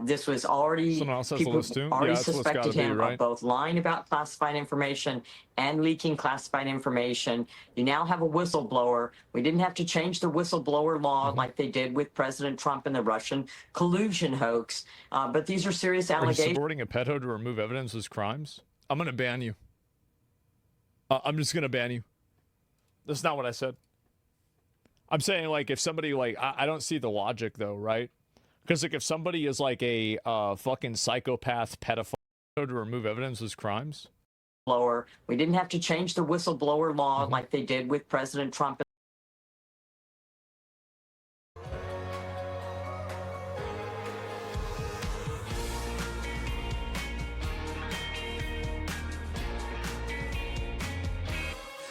This was already, people already suspected him of both lying about classified information and leaking classified information. You now have a whistleblower. We didn't have to change the whistleblower law like they did with President Trump and the Russian collusion hoax. But these are serious allegations. Are you supporting a pedo to remove evidence as crimes? I'm going to ban you. I'm just going to ban you. That's not what I said. I'm saying, like, if somebody, like, I don't see the logic, though, right? Because, like, if somebody is, like, a fucking psychopath pedophile to remove evidence as crimes. We didn't have to change the whistleblower law like they did with President Trump.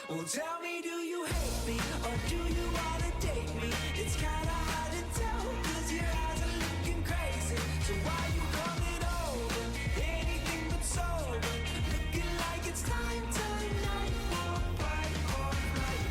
Well, tell me, do you hate me or do you want to date me? It's kind of hard to tell, cause your eyes are looking crazy. So why you coming over? Anything but sober. Looking like it's time tonight for a fight or flight.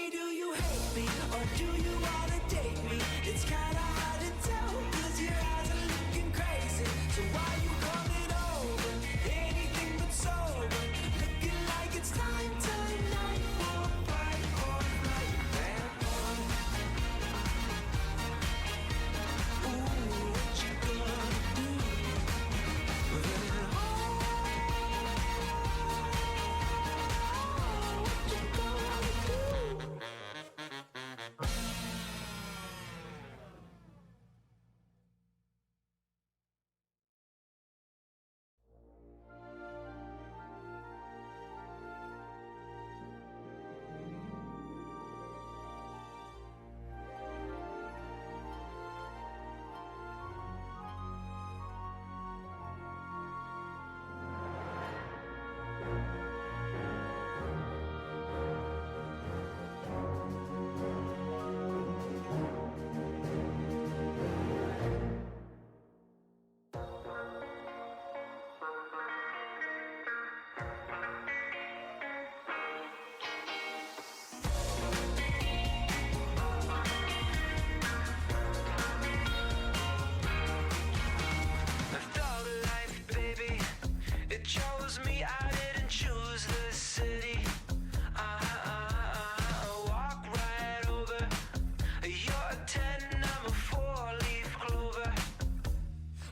me, do you hate me or do you wanna date me? It's kinda hard to tell, cause your eyes are looking crazy. So why you coming over? Anything but sober. Looking like it's time tonight for a fight or flight. Bad boy. Ooh, what you gonna do?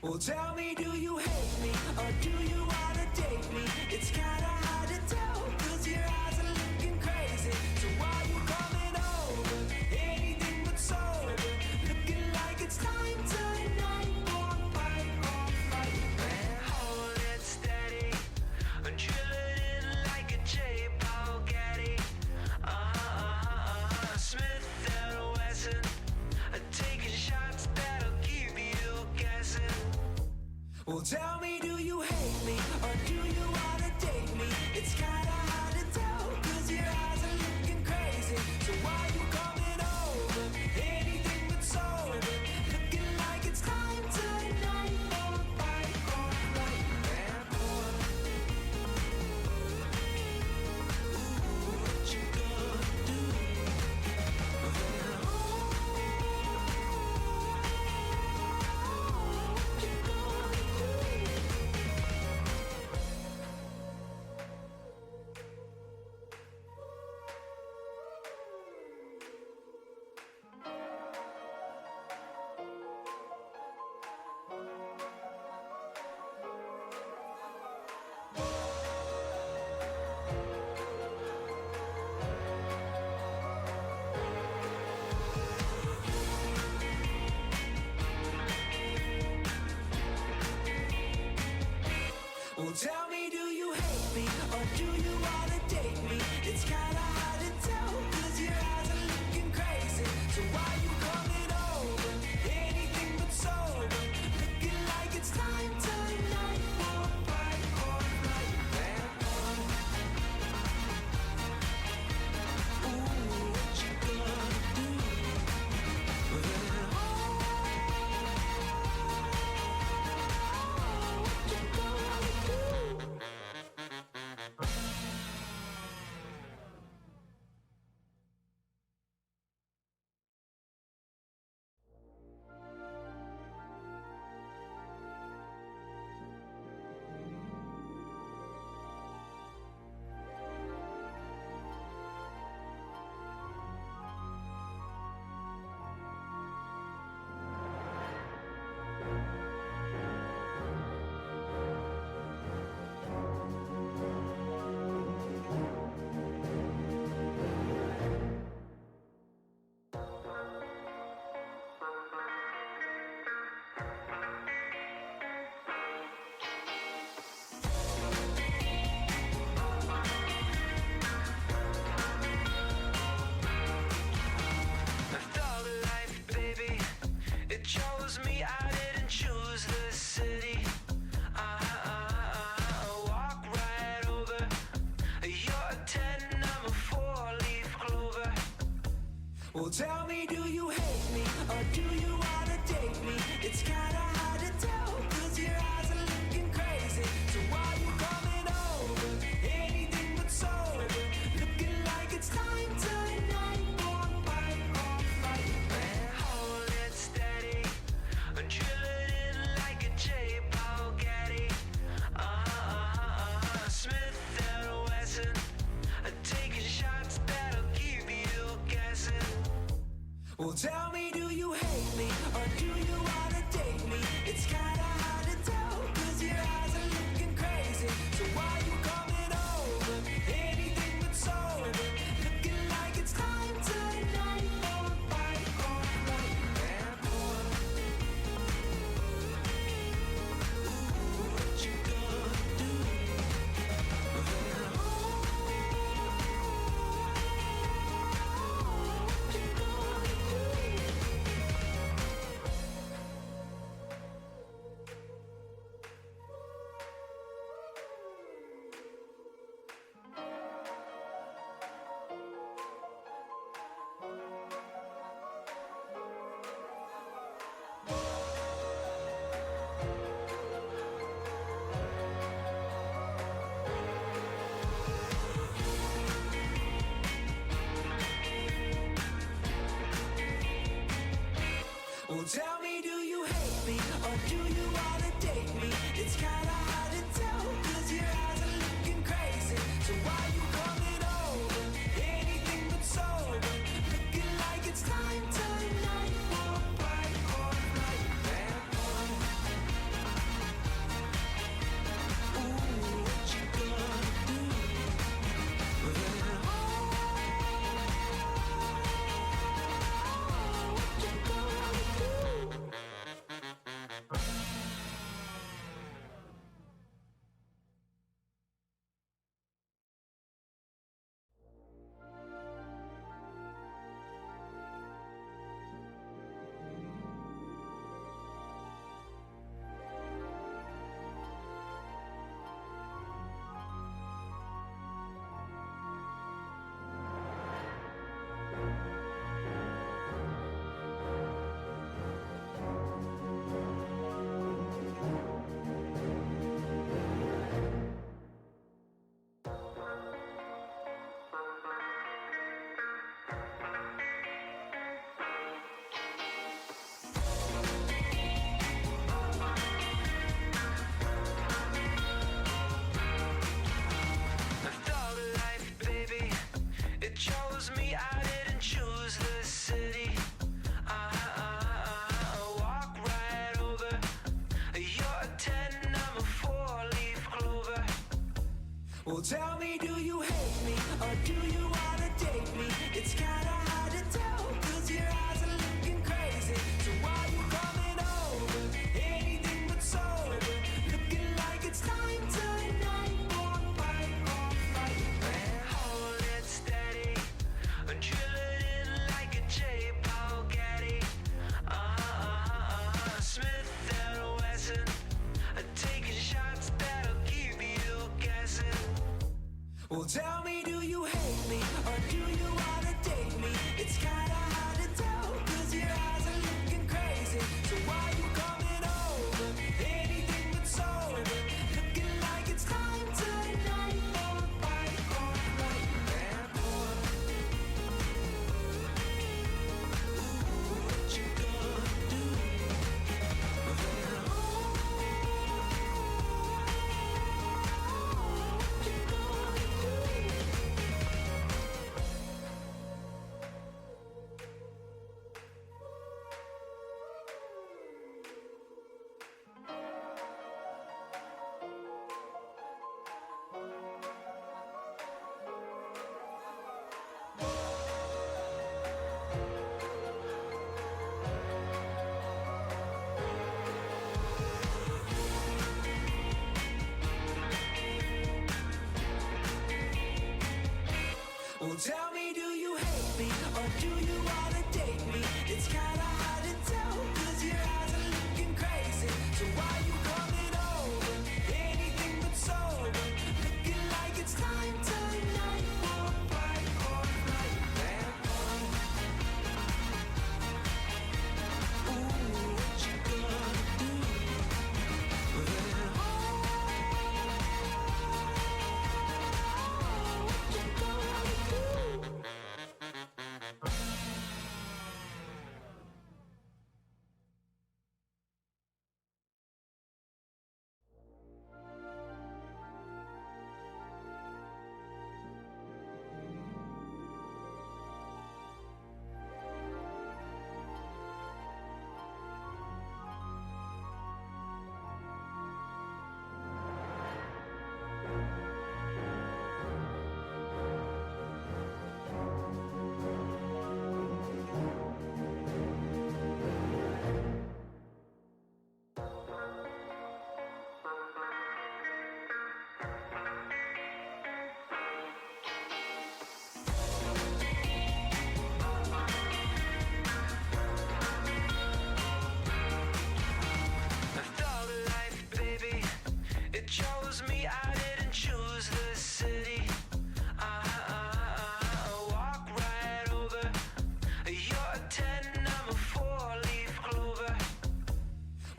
Well, tell me, do you hate me or do you wanna date me? It's kinda hard to tell, cause your eyes are looking crazy. So why you coming over? Anything but sober. Looking like it's time tonight for a fight or flight. Man, hold it steady. Drill it in like a J-Paul Gaddy. Smith and Wesson. Taking shots that'll keep you guessing. Well, tell me, do you hate me or do you wanna date me? It's kinda hard to tell, cause your eyes are looking crazy. So why you coming over? Anything but sober. Looking like it's time tonight for a fight or flight. Bad boy. Ooh, what you gonna do? Well, tell me, do you hate me or do you wanna date me? It's kinda hard to tell, cause your eyes are looking crazy. So why you coming over? Anything but sober. Looking like it's time tonight for a fight or flight. Bad boy. Ooh, what you gonna do? Well, tell me, do you hate me or do you wanna date me? It's kinda hard to tell, cause your eyes are looking crazy. So why you coming over? Anything but sober. Looking like it's time tonight Well, tell me, do you hate me or do you wanna date me? It's kinda hard to tell, 'cause your eyes are looking crazy. So why you coming over? Anything but sober. Looking like it's time tonight for a fight or flight. Bad boy. Ooh, what you gonna do? Well, tell me, do you hate me or do you wanna date me? It's kinda hard to tell, 'cause your eyes are looking crazy. So why you coming over? Anything but sober. Looking like it's time tonight for a fight or flight. Bad boy. Ooh, what you gonna do? What you gonna do?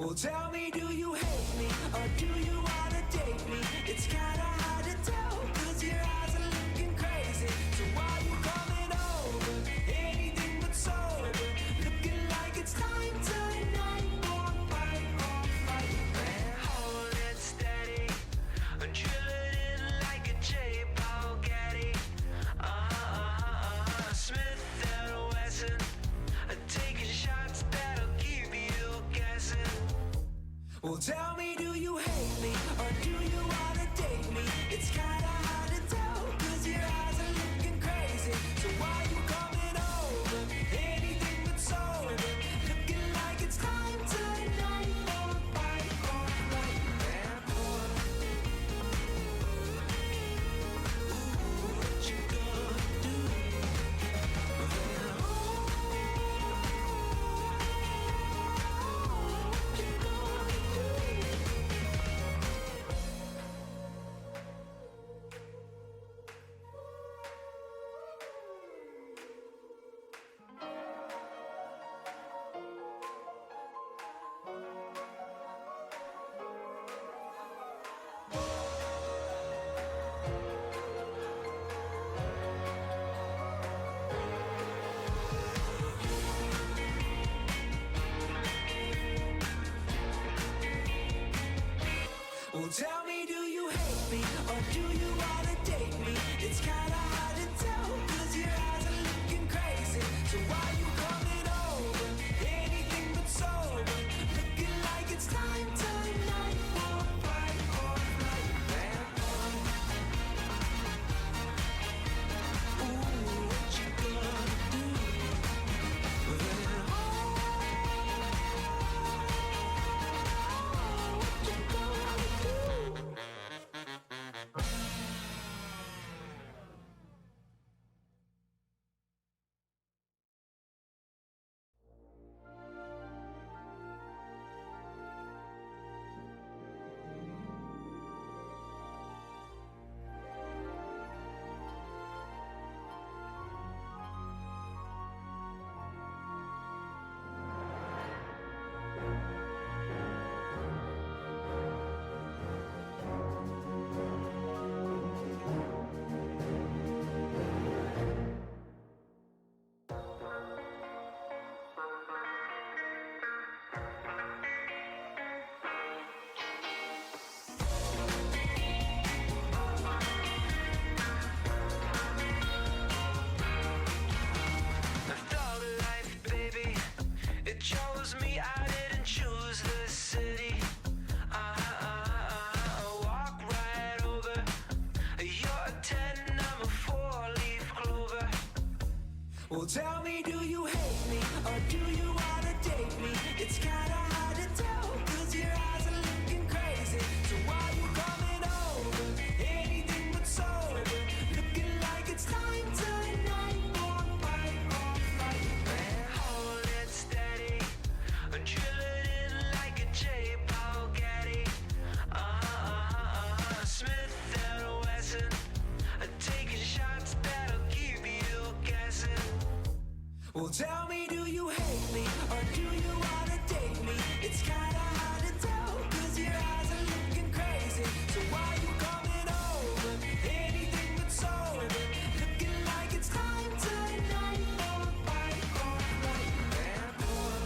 Well, tell me, do you hate me or do you wanna date me? It's kinda hard to tell, cause your eyes are looking crazy. So why you coming over? Anything but sober. Looking like it's time tonight for a fight, man. Hold it steady. Drill it in like a J. Paul Getty. Smith and Wesson. Taking shots that'll keep you guessing. Well, tell me, do you hate me or do you wanna date me? It's kinda hard to tell, cause your eyes are looking crazy. So why you coming over? Anything but sober. Looking like it's time tonight for a fight, man. Ooh, what you gonna do? Well, tell me, do you hate me or do you wanna date me? It's kinda hard to tell, cause your eyes are looking crazy. So why you coming over? Anything but sober. Looking like it's time tonight for a fight, man. Ooh, what you gonna do? Chose me, I didn't choose the city. Walk right over. You're a 10, I'm a 4-leaf clover. Well, tell me, do you hate me or do you wanna date me? It's kinda hard to tell, cause your eyes are looking crazy. So why you coming over? Anything but sober. Looking like it's time tonight for a fight, man. Hold it steady. Drill it in like a J. Paul Getty. Smith and Wesson. Taking shots that'll keep you guessing. Well, tell me, do you hate me or do you wanna date me? It's kinda hard to tell, cause your eyes are looking crazy. So why you coming over? Anything but sober. Looking like it's time tonight for a fight, man. Ooh,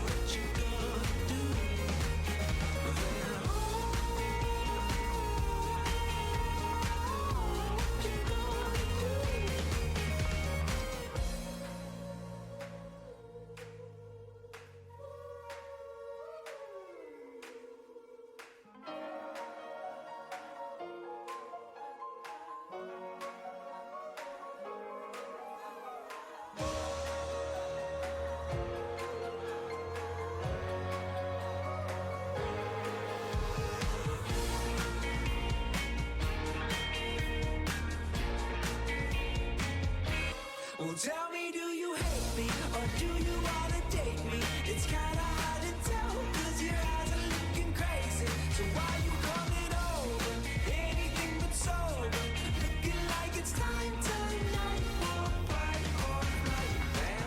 what you gonna do? Well, tell me, do you hate me or do you wanna date me? It's kinda hard to tell, cause your eyes are looking crazy. So why you coming over? Anything but sober. Looking like it's time tonight for a fight, man.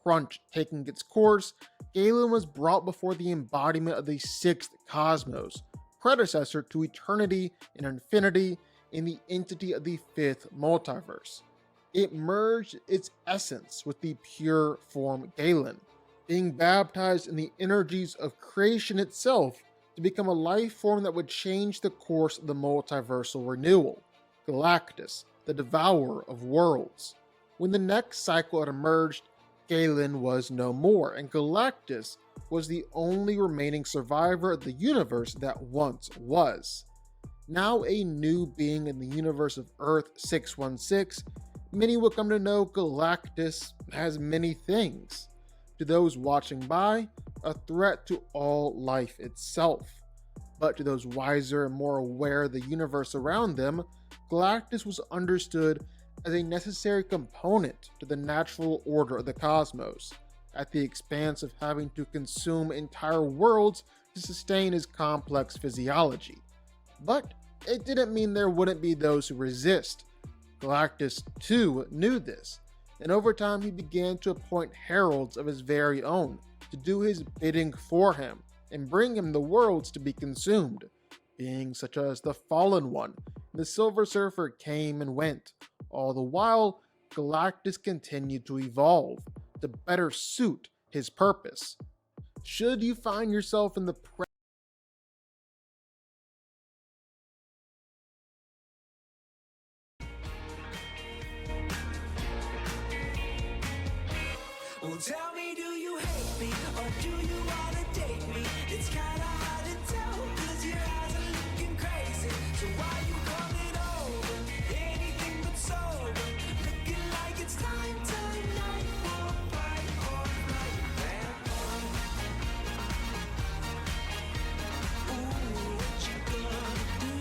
crunch taking its course, Galen was brought before the embodiment of the sixth cosmos, predecessor to eternity and infinity, in the entity of the fifth multiverse. It merged its essence with the pure form Galen, being baptized in the energies of creation itself to become a life form that would change the course of the multiversal renewal, Galactus, the devourer of worlds. When the next cycle had emerged, Galen was no more, and Galactus was the only remaining survivor of the universe that once was. Now a new being in the universe of Earth 616, many will come to know Galactus as many things. To those watching by, a threat to all life itself. But to those wiser and more aware of the universe around them, Galactus was understood as a necessary component to the natural order of the cosmos, at the expense of having to consume entire worlds to sustain his complex physiology. But it didn't mean there wouldn't be those who resist. Galactus too knew this, and over time he began to appoint heralds of his very own to do his bidding for him and bring him the worlds to be consumed. Beings such as the Fallen One and the Silver Surfer came and went. All the while, Galactus continued to evolve to better suit his purpose. Should you find yourself in the Well, tell me, do you hate me or do you wanna date me? It's kinda hard to tell, 'cause your eyes are looking crazy. So why you coming over? Anything but sober. Looking like it's time tonight for a fight or flight. Vampire. Ooh, what you gonna do?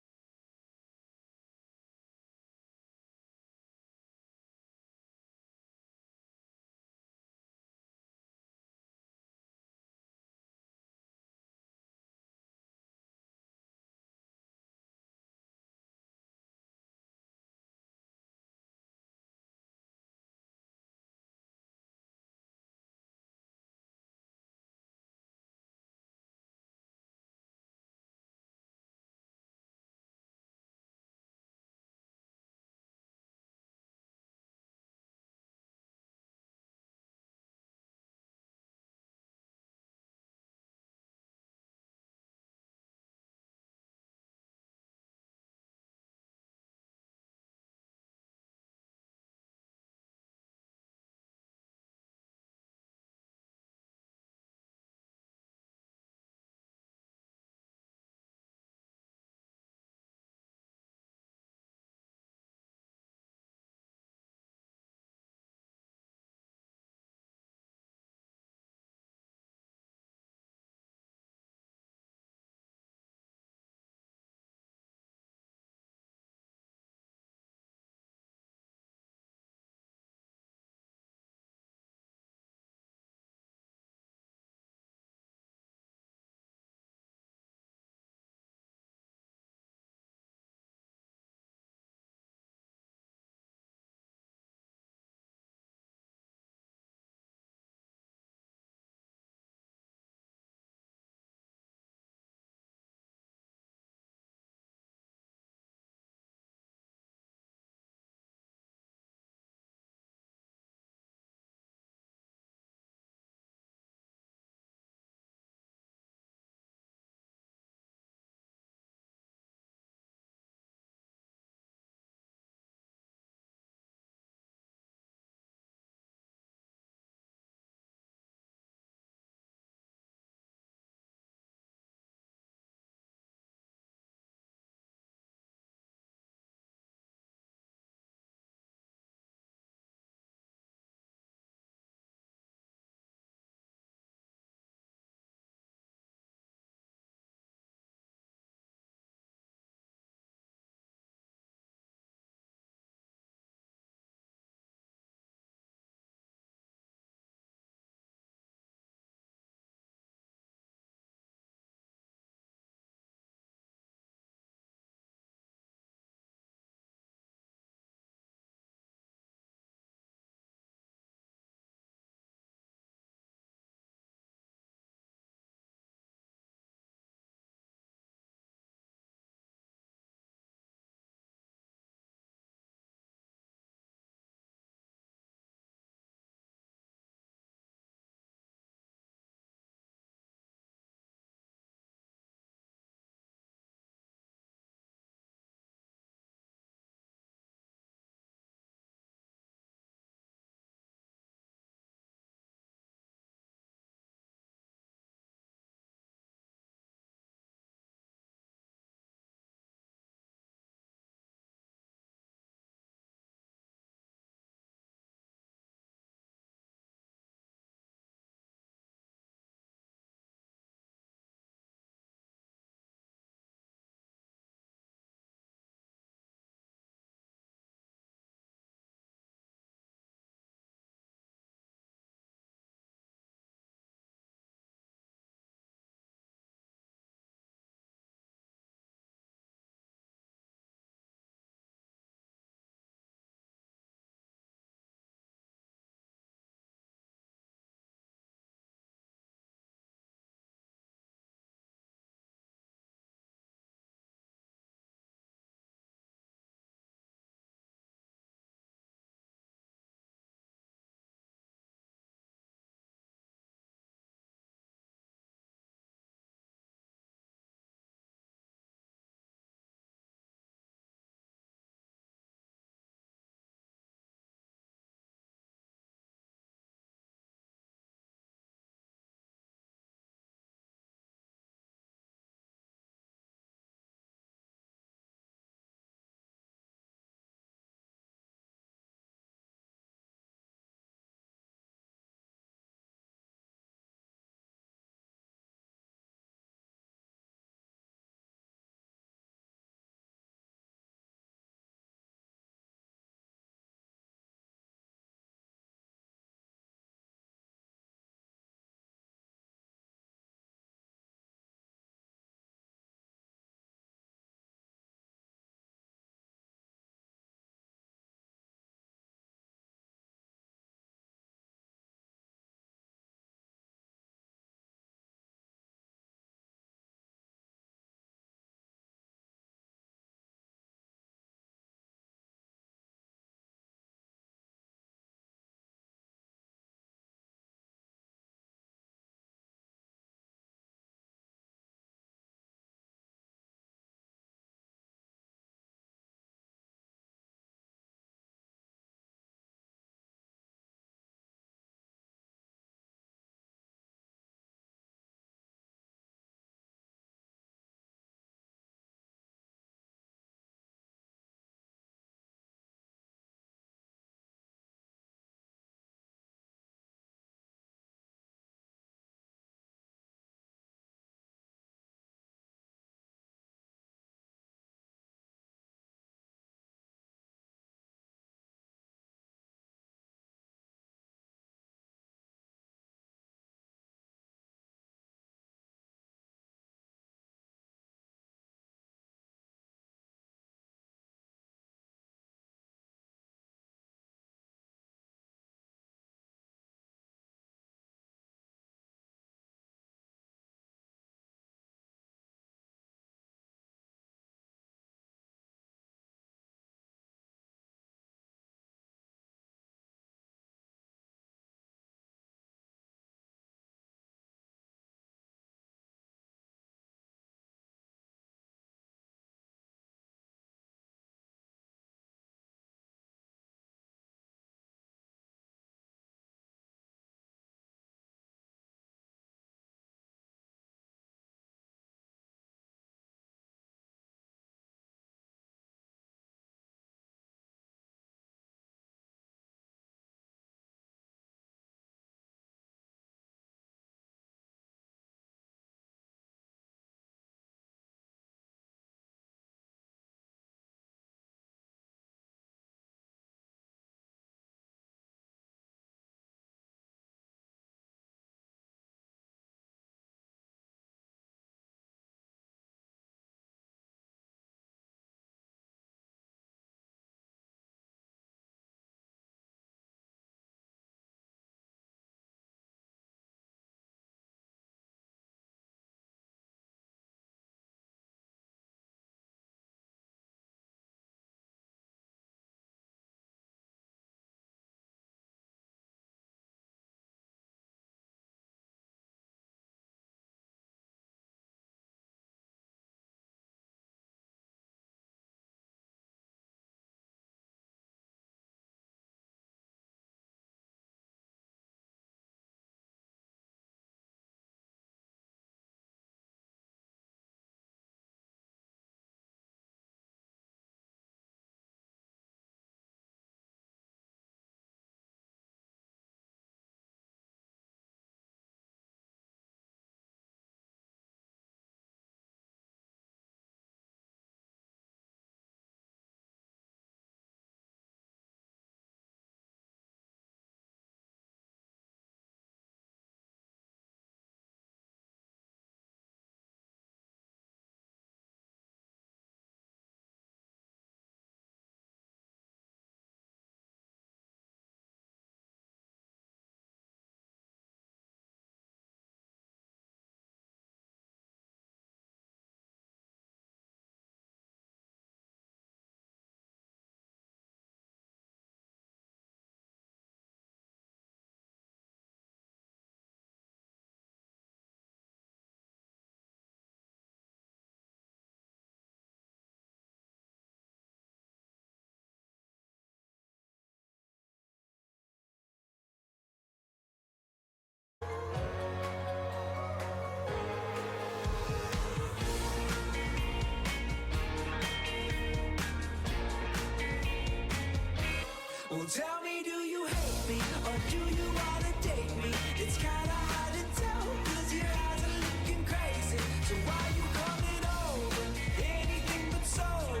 tell me, do you hate me or do you wanna date me? It's kinda hard to tell, cause your eyes are looking crazy. So why you coming over? Anything but sober.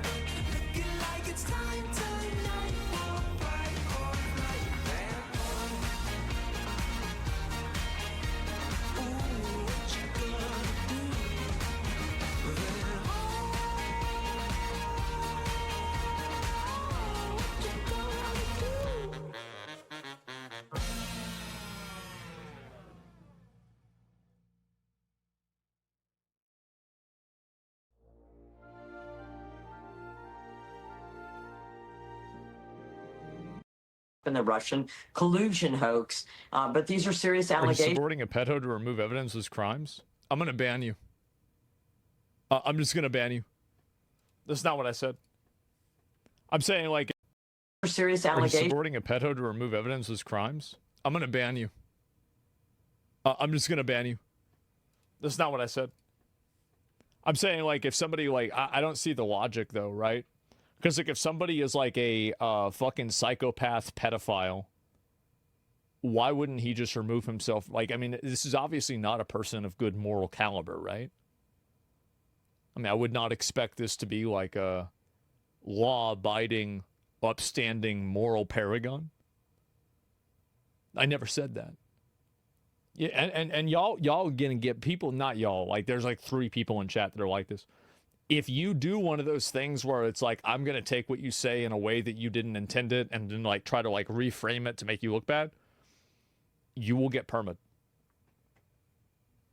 Looking like it's time tonight for a fight or flight. Bad boy. Ooh, what you gonna do? In the Russian collusion hoax, but these are serious Are you allegations. supporting a pedo to remove evidence as crimes? I'm going to ban you. I'm just going to ban you. That's not what I said. I'm saying, like, Serious are you allegations. supporting a pedo to remove evidence as crimes? I'm going to ban you. I'm just going to ban you. That's not what I said. I'm saying, like, if somebody, like, I don't see the logic, though, right? Because, like, if somebody is, like, a fucking psychopath pedophile, why wouldn't he just remove himself? Like, I mean, this is obviously not a person of good moral caliber, right? I mean, I would not expect this to be, like, a law-abiding, upstanding moral paragon. I never said that. Yeah, and y'all gonna get people, not y'all, like, there's, like, 3 people in chat that are like this. If you do one of those things where it's like, I'm going to take what you say in a way that you didn't intend it and then, like, try to, like, reframe it to make you look bad, you will get permit.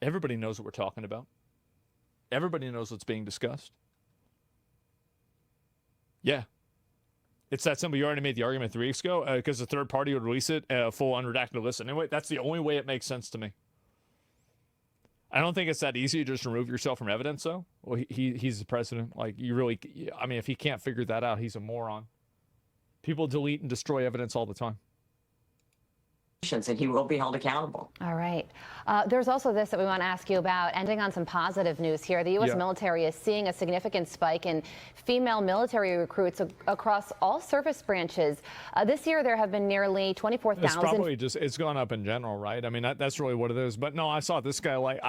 Everybody knows what we're talking about. Everybody knows what's being discussed. Yeah. It's that simple. You already made the argument 3 weeks ago because the third party would release it, full unredacted list. Anyway, that's the only way it makes sense to me. I don't think it's that easy to just remove yourself from evidence, though. Well, he's the president. Like, you really, I mean, if he can't figure that out, he's a moron. People delete and destroy evidence all the time. And he will be held accountable. All right. There's also this that we want to ask you about, ending on some positive news here. The U.S. military is seeing a significant spike in female military recruits across all service branches. This year, there have been nearly 24,000. It's probably just, it's gone up in general, right? I mean, that's really what it is. But no, I saw this guy, like,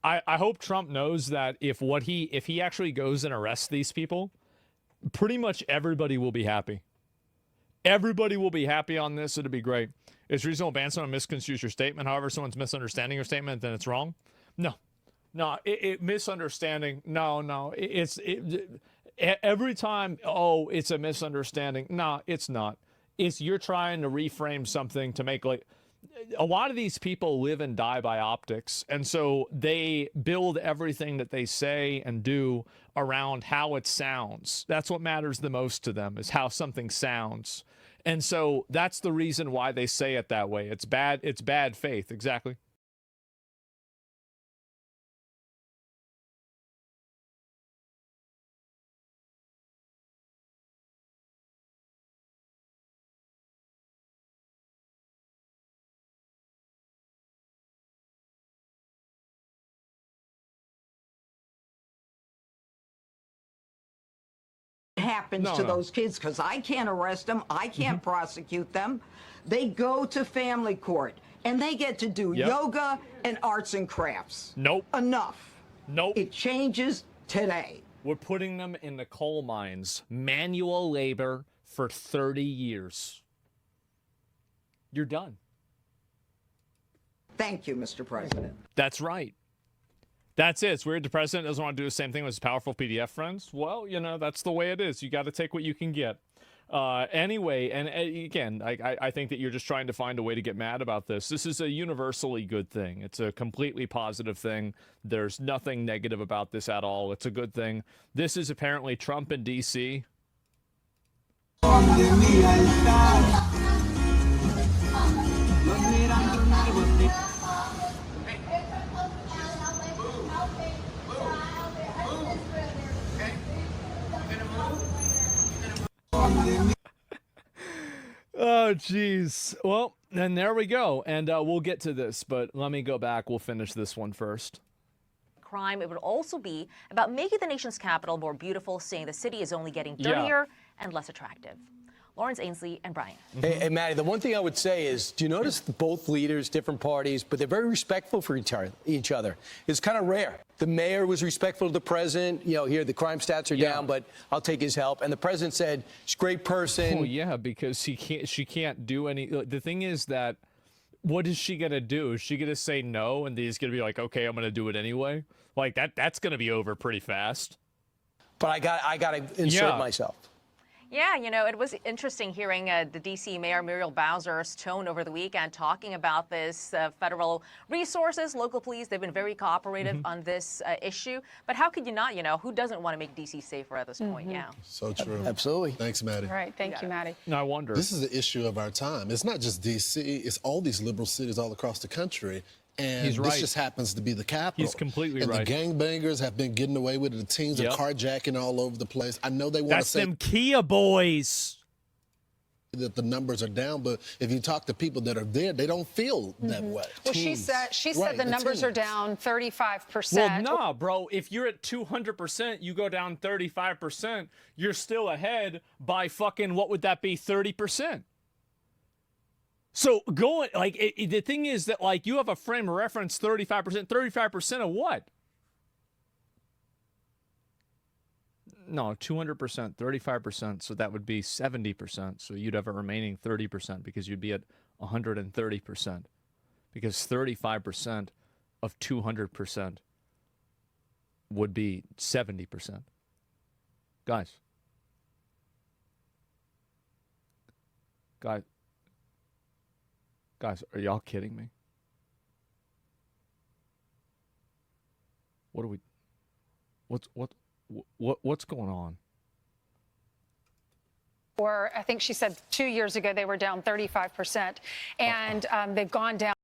I hope Trump knows that if he actually goes and arrests these people, pretty much everybody will be happy. Everybody will be happy on this. It'll be great. It's reasonable to ban someone misconstrues your statement. However, someone's misunderstanding your statement, then it's wrong. No, misunderstanding. No. Every time, oh, it's a misunderstanding. No, it's not. It's you're trying to reframe something to make, like, a lot of these people live and die by optics. And so they build everything that they say and do around how it sounds. That's what matters the most to them, is how something sounds. And so that's the reason why they say it that way. It's bad faith. Exactly. Happens to those kids, because I can't arrest them, I can't prosecute them. They go to family court and they get to do yoga and arts and crafts. Nope. Enough. Nope. It changes today. We're putting them in the coal mines, manual labor for 30 years. You're done. Thank you, Mr. President. That's right. That's it. It's weird the president doesn't want to do the same thing with his powerful PDF friends. Well, you know, that's the way it is. You got to take what you can get. Anyway, and again, I think that you're just trying to find a way to get mad about this. This is a universally good thing. It's a completely positive thing. There's nothing negative about this at all. It's a good thing. This is apparently Trump in D.C. Oh, geez. Well, then there we go. And we'll get to this, but let me go back. We'll finish this one first. Crime. It would also be about making the nation's capital more beautiful, saying the city is only getting dirtier and less attractive. Lawrence Ainsley and Brian. Hey, Maddie, the one thing I would say is, do you notice both leaders, different parties, but they're very respectful for each other. It's kind of rare. The mayor was respectful to the president. You know, here the crime stats are down, but I'll take his help. And the president said, she's a great person. Oh, yeah, because she can't do any. The thing is that, what is she going to do? Is she going to say no and he's going to be like, okay, I'm going to do it anyway? Like, that's going to be over pretty fast. But I got to insert myself. Yeah, you know, it was interesting hearing the D.C. Mayor Muriel Bowser's tone over the weekend talking about this federal resources, local police. They've been very cooperative on this issue. But how could you not, you know, who doesn't want to make D.C. safer at this point? Yeah. So true. Absolutely. Thanks, Maddie. All right. Thank you, Maddie. No, I wonder. This is the issue of our time. It's not just D.C. It's all these liberal cities all across the country. And this just happens to be the capital. He's completely and right. The gangbangers have been getting away with it. The teens are carjacking all over the place. I know they want to say that's them Kia boys. That the numbers are down, but if you talk to people that are there, they don't feel that way. Well, she said the numbers are down 35%. Well, no, bro. If you're at 200%, you go down 35%. You're still ahead by fucking, what would that be, 30%? So going, like, the thing is that, like, you have a frame of reference 35%. 35% of what? No, 200%, 35%. So that would be 70%. So you'd have a remaining 30% because you'd be at 130%. Because 35% of 200% would be 70%. Guys, are y'all kidding me? What are we? What's going on? Or I think she said 2 years ago they were down 35%, and they've gone down.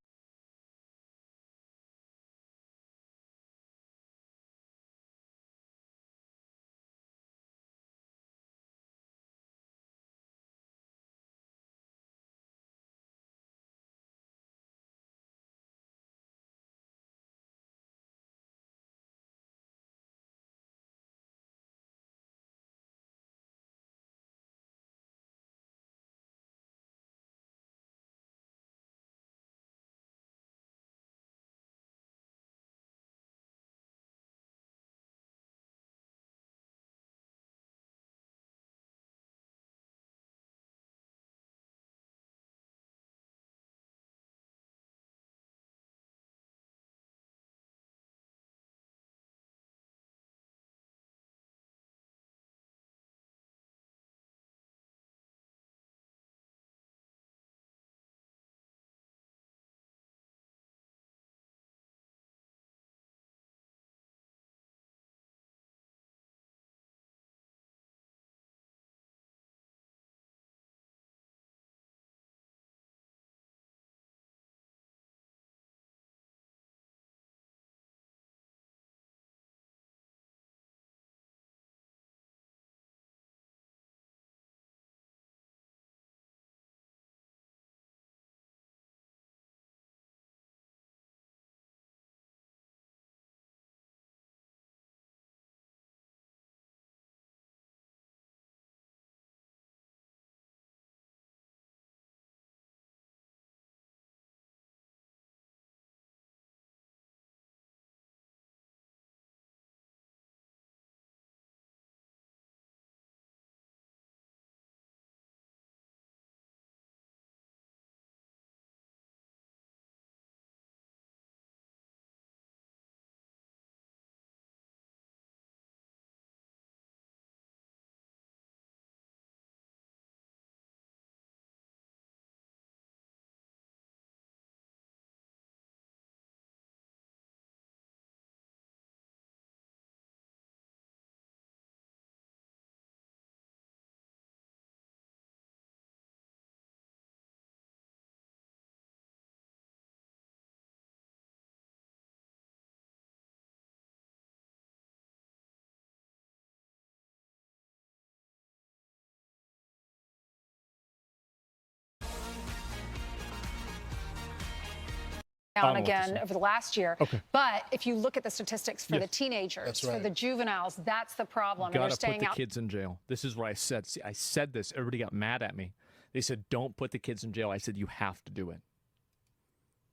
down again over the last year. Okay. But if you look at the statistics for Yes. the teenagers, That's for right. the juveniles, that's the problem. And they're Gotta put staying the out. kids in jail. This is what I said. See, I said this. Everybody got mad at me. They said, don't put the kids in jail. I said, you have to do it.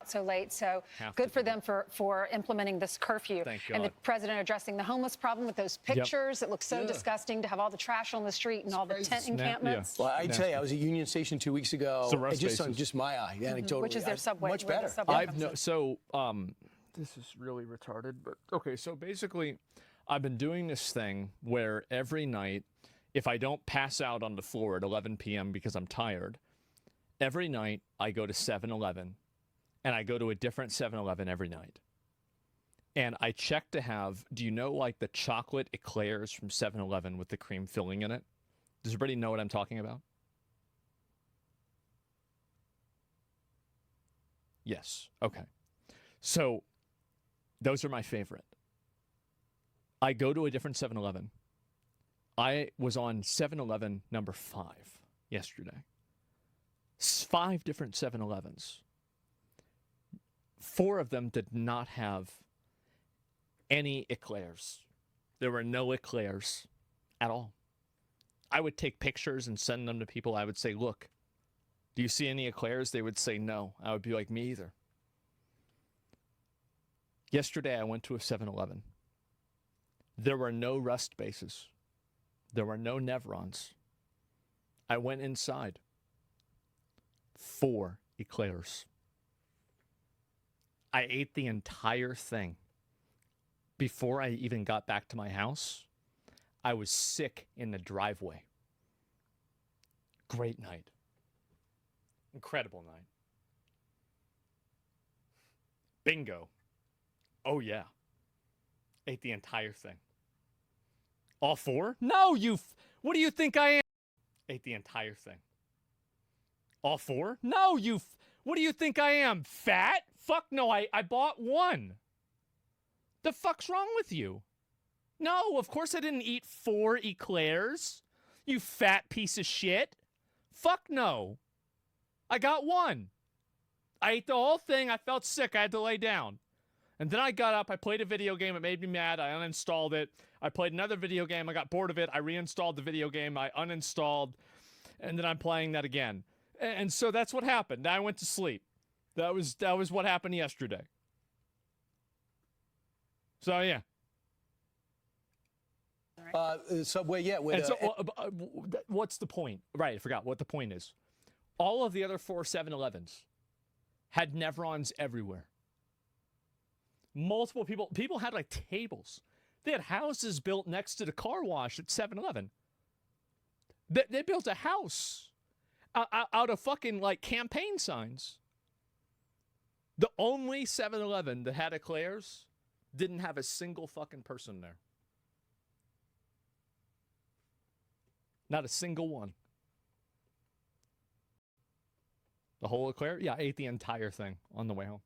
So late. So Have good to for do them for implementing this curfew. Thank And the God. president addressing the homeless problem with those pictures. It looks so disgusting to have all the trash on the street and all the tent encampments. Well, I tell you, I was at Union Station 2 weeks ago. It's a rough and just on basis. just my eye, anecdotally. Which is their subway. Much where the better. subway comes in. So this is really retarded, but okay. So basically, I've been doing this thing where every night, if I don't pass out on the floor at 11 p.m. because I'm tired, every night I go to 7-Eleven, and I go to a different 7-Eleven every night. And I check to have, do you know, like the chocolate eclairs from 7-Eleven with the cream filling in it? Does everybody know what I'm talking about? Yes. Okay. So those are my favorite. I go to a different 7-Eleven. I was on 7-Eleven number 5 yesterday. 5 different 7-Elevens. 4 of them did not have any eclairs. There were no eclairs at all. I would take pictures and send them to people. I would say, look, do you see any eclairs? They would say no. I would be like, me either. Yesterday, I went to a 7-Eleven. There were no rust bases. There were no Nevrons. I went inside. 4 eclairs. I ate the entire thing. Before I even got back to my house, I was sick in the driveway. Great night. Incredible night. Bingo. Oh, yeah. Ate the entire thing. All 4? No, what do you think I am? Ate the entire thing. All 4? No, what do you think I am? Fat? Fuck no, I bought 1. The fuck's wrong with you? No, of course I didn't eat 4 eclairs. You fat piece of shit. Fuck no. I got 1. I ate the whole thing. I felt sick. I had to lay down. And then I got up. I played a video game. It made me mad. I uninstalled it. I played another video game. I got bored of it. I reinstalled the video game. I uninstalled. And then I'm playing that again. And so that's what happened. Now I went to sleep. That was what happened yesterday. So, yeah. Subway, yeah. And so, what's the point? Right, I forgot what the point is. All of the other 4 7-Elevens had Nevrons everywhere. Multiple people had like tables. They had houses built next to the car wash at 7-Eleven. They built a house out of fucking like campaign signs. The only 7-Eleven that had eclairs didn't have a single fucking person there. Not a single one. The whole eclair? Yeah, I ate the entire thing on the way home.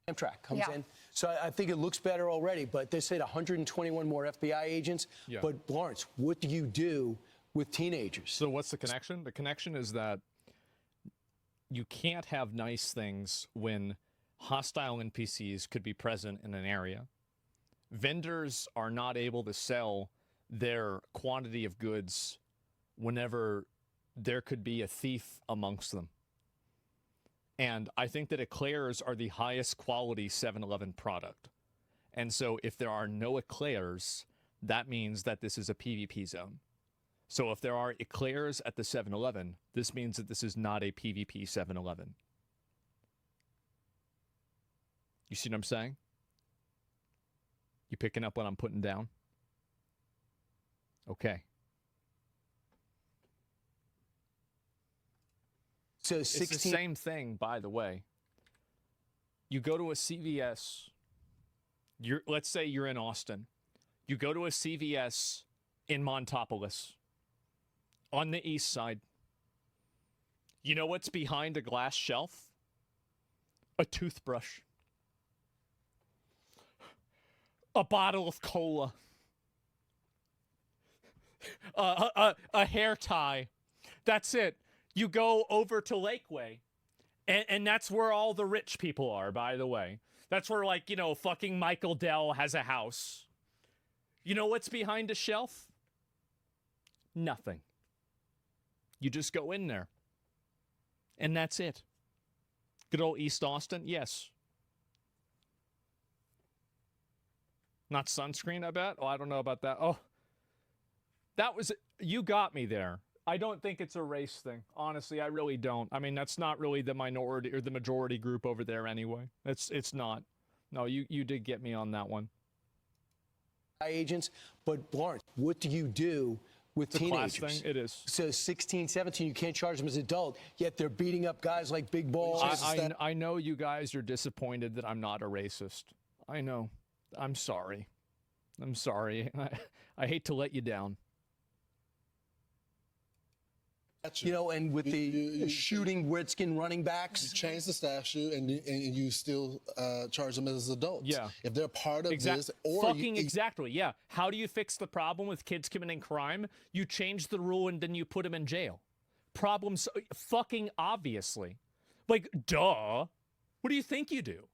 Amtrak comes in. So I think it looks better already, but they said 121 more FBI agents. Yeah. But Lawrence, what do you do with teenagers? So what's the connection? The connection is that you can't have nice things when hostile NPCs could be present in an area. Vendors are not able to sell their quantity of goods whenever there could be a thief amongst them. And I think that eclairs are the highest quality 7-Eleven product. And so if there are no eclairs, that means that this is a PvP zone. So if there are eclairs at the 7-Eleven, this means that this is not a PvP 7-Eleven. You see what I'm saying? You picking up what I'm putting down? Okay. So It's the same thing, by the way. You go to a CVS. Let's say you're in Austin. You go to a CVS in Montopolis on the east side. You know what's behind a glass shelf? A toothbrush. A bottle of cola. A hair tie. That's it. You go over to Lakeway, And that's where all the rich people are, by the way. That's where, like, you know, fucking Michael Dell has a house. You know what's behind a shelf? Nothing. You just go in there. And that's it. Good old East Austin? Yes. Not sunscreen, I bet? Oh, I don't know about that. Oh, that was... You got me there. I don't think it's a race thing. Honestly, I really don't. I mean, that's not really the minority or the majority group over there anyway. It's not. No, you did get me on that one. Agents, but Lawrence, what do you do with It's a teenagers? class thing. It is. So 16, 17, you can't charge them as adult, yet they're beating up guys like Big Balls. I know you guys are disappointed that I'm not a racist. I know. I'm sorry. I'm sorry. I hate to let you down. You know, and with the shooting Redskin running backs. You change the statute and you still charge them as adults. Yeah. If they're part of this. Or fucking exactly, yeah. How do you fix the problem with kids committing crime? You change the rule and then you put them in jail. Problems fucking obviously. Like, duh. What do you think you do?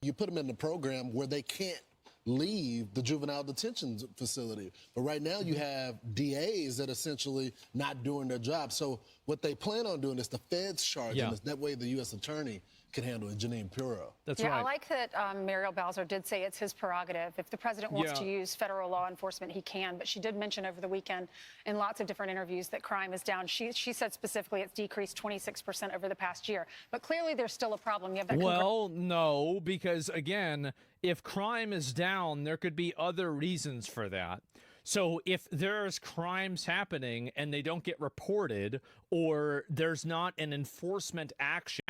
You put them in the program where they can't leave the juvenile detention facility. But right now you have DAs that are essentially not doing their job. So what they plan on doing is the feds charging us. That way the U.S. attorney can handle it, Janine Pirro. That's right. I like that Muriel Bowser did say it's his prerogative. If the president wants to use federal law enforcement, he can. But she did mention over the weekend in lots of different interviews that crime is down. She said specifically it's decreased 26% over the past year. But clearly there's still a problem. You have that. Well, no, because again, if crime is down, there could be other reasons for that. So if there's crimes happening and they don't get reported, or there's not an enforcement action,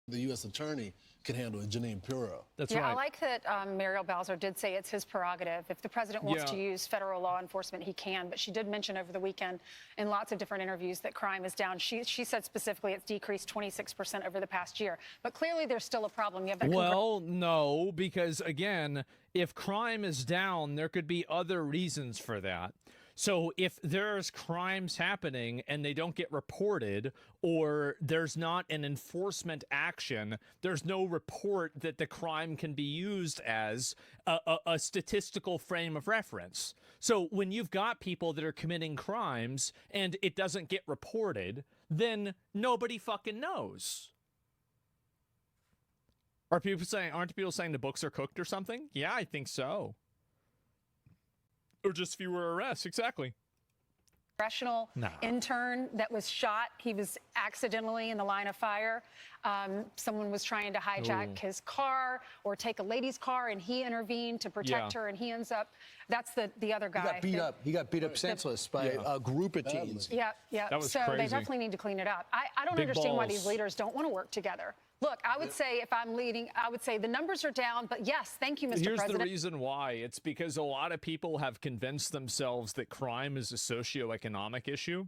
the U.S. attorney can handle it, Janine Pirro. That's right. I like that Muriel Bowser did say it's his prerogative. If the president wants to use federal law enforcement, he can. But she did mention over the weekend in lots of different interviews that crime is down. She said specifically it's decreased 26% over the past year. But clearly there's still a problem. You have that. Well, no, because again, if crime is down, there could be other reasons for that. So if there's crimes happening and they don't get reported, or there's not an enforcement action, there's no report that the crime can be used as a statistical frame of reference. So when you've got people that are committing crimes and it doesn't get reported, then nobody fucking knows. Aren't people saying the books are cooked or something? Yeah, I think so. Or just fewer arrests, exactly. Congressional intern that was shot. He was accidentally in the line of fire. Someone was trying to hijack his car or take a lady's car, and he intervened to protect her, and he ends up. That's the other guy. He got beat up. He got beat up senseless by a group of teens. Yeah. That was so crazy. They definitely need to clean it up. I don't Big understand why balls. these leaders don't want to work together. Look, I would say if I'm leading, I would say the numbers are down, but yes, thank you, Mr. Here's President. the reason why. It's because a lot of people have convinced themselves that crime is a socioeconomic issue.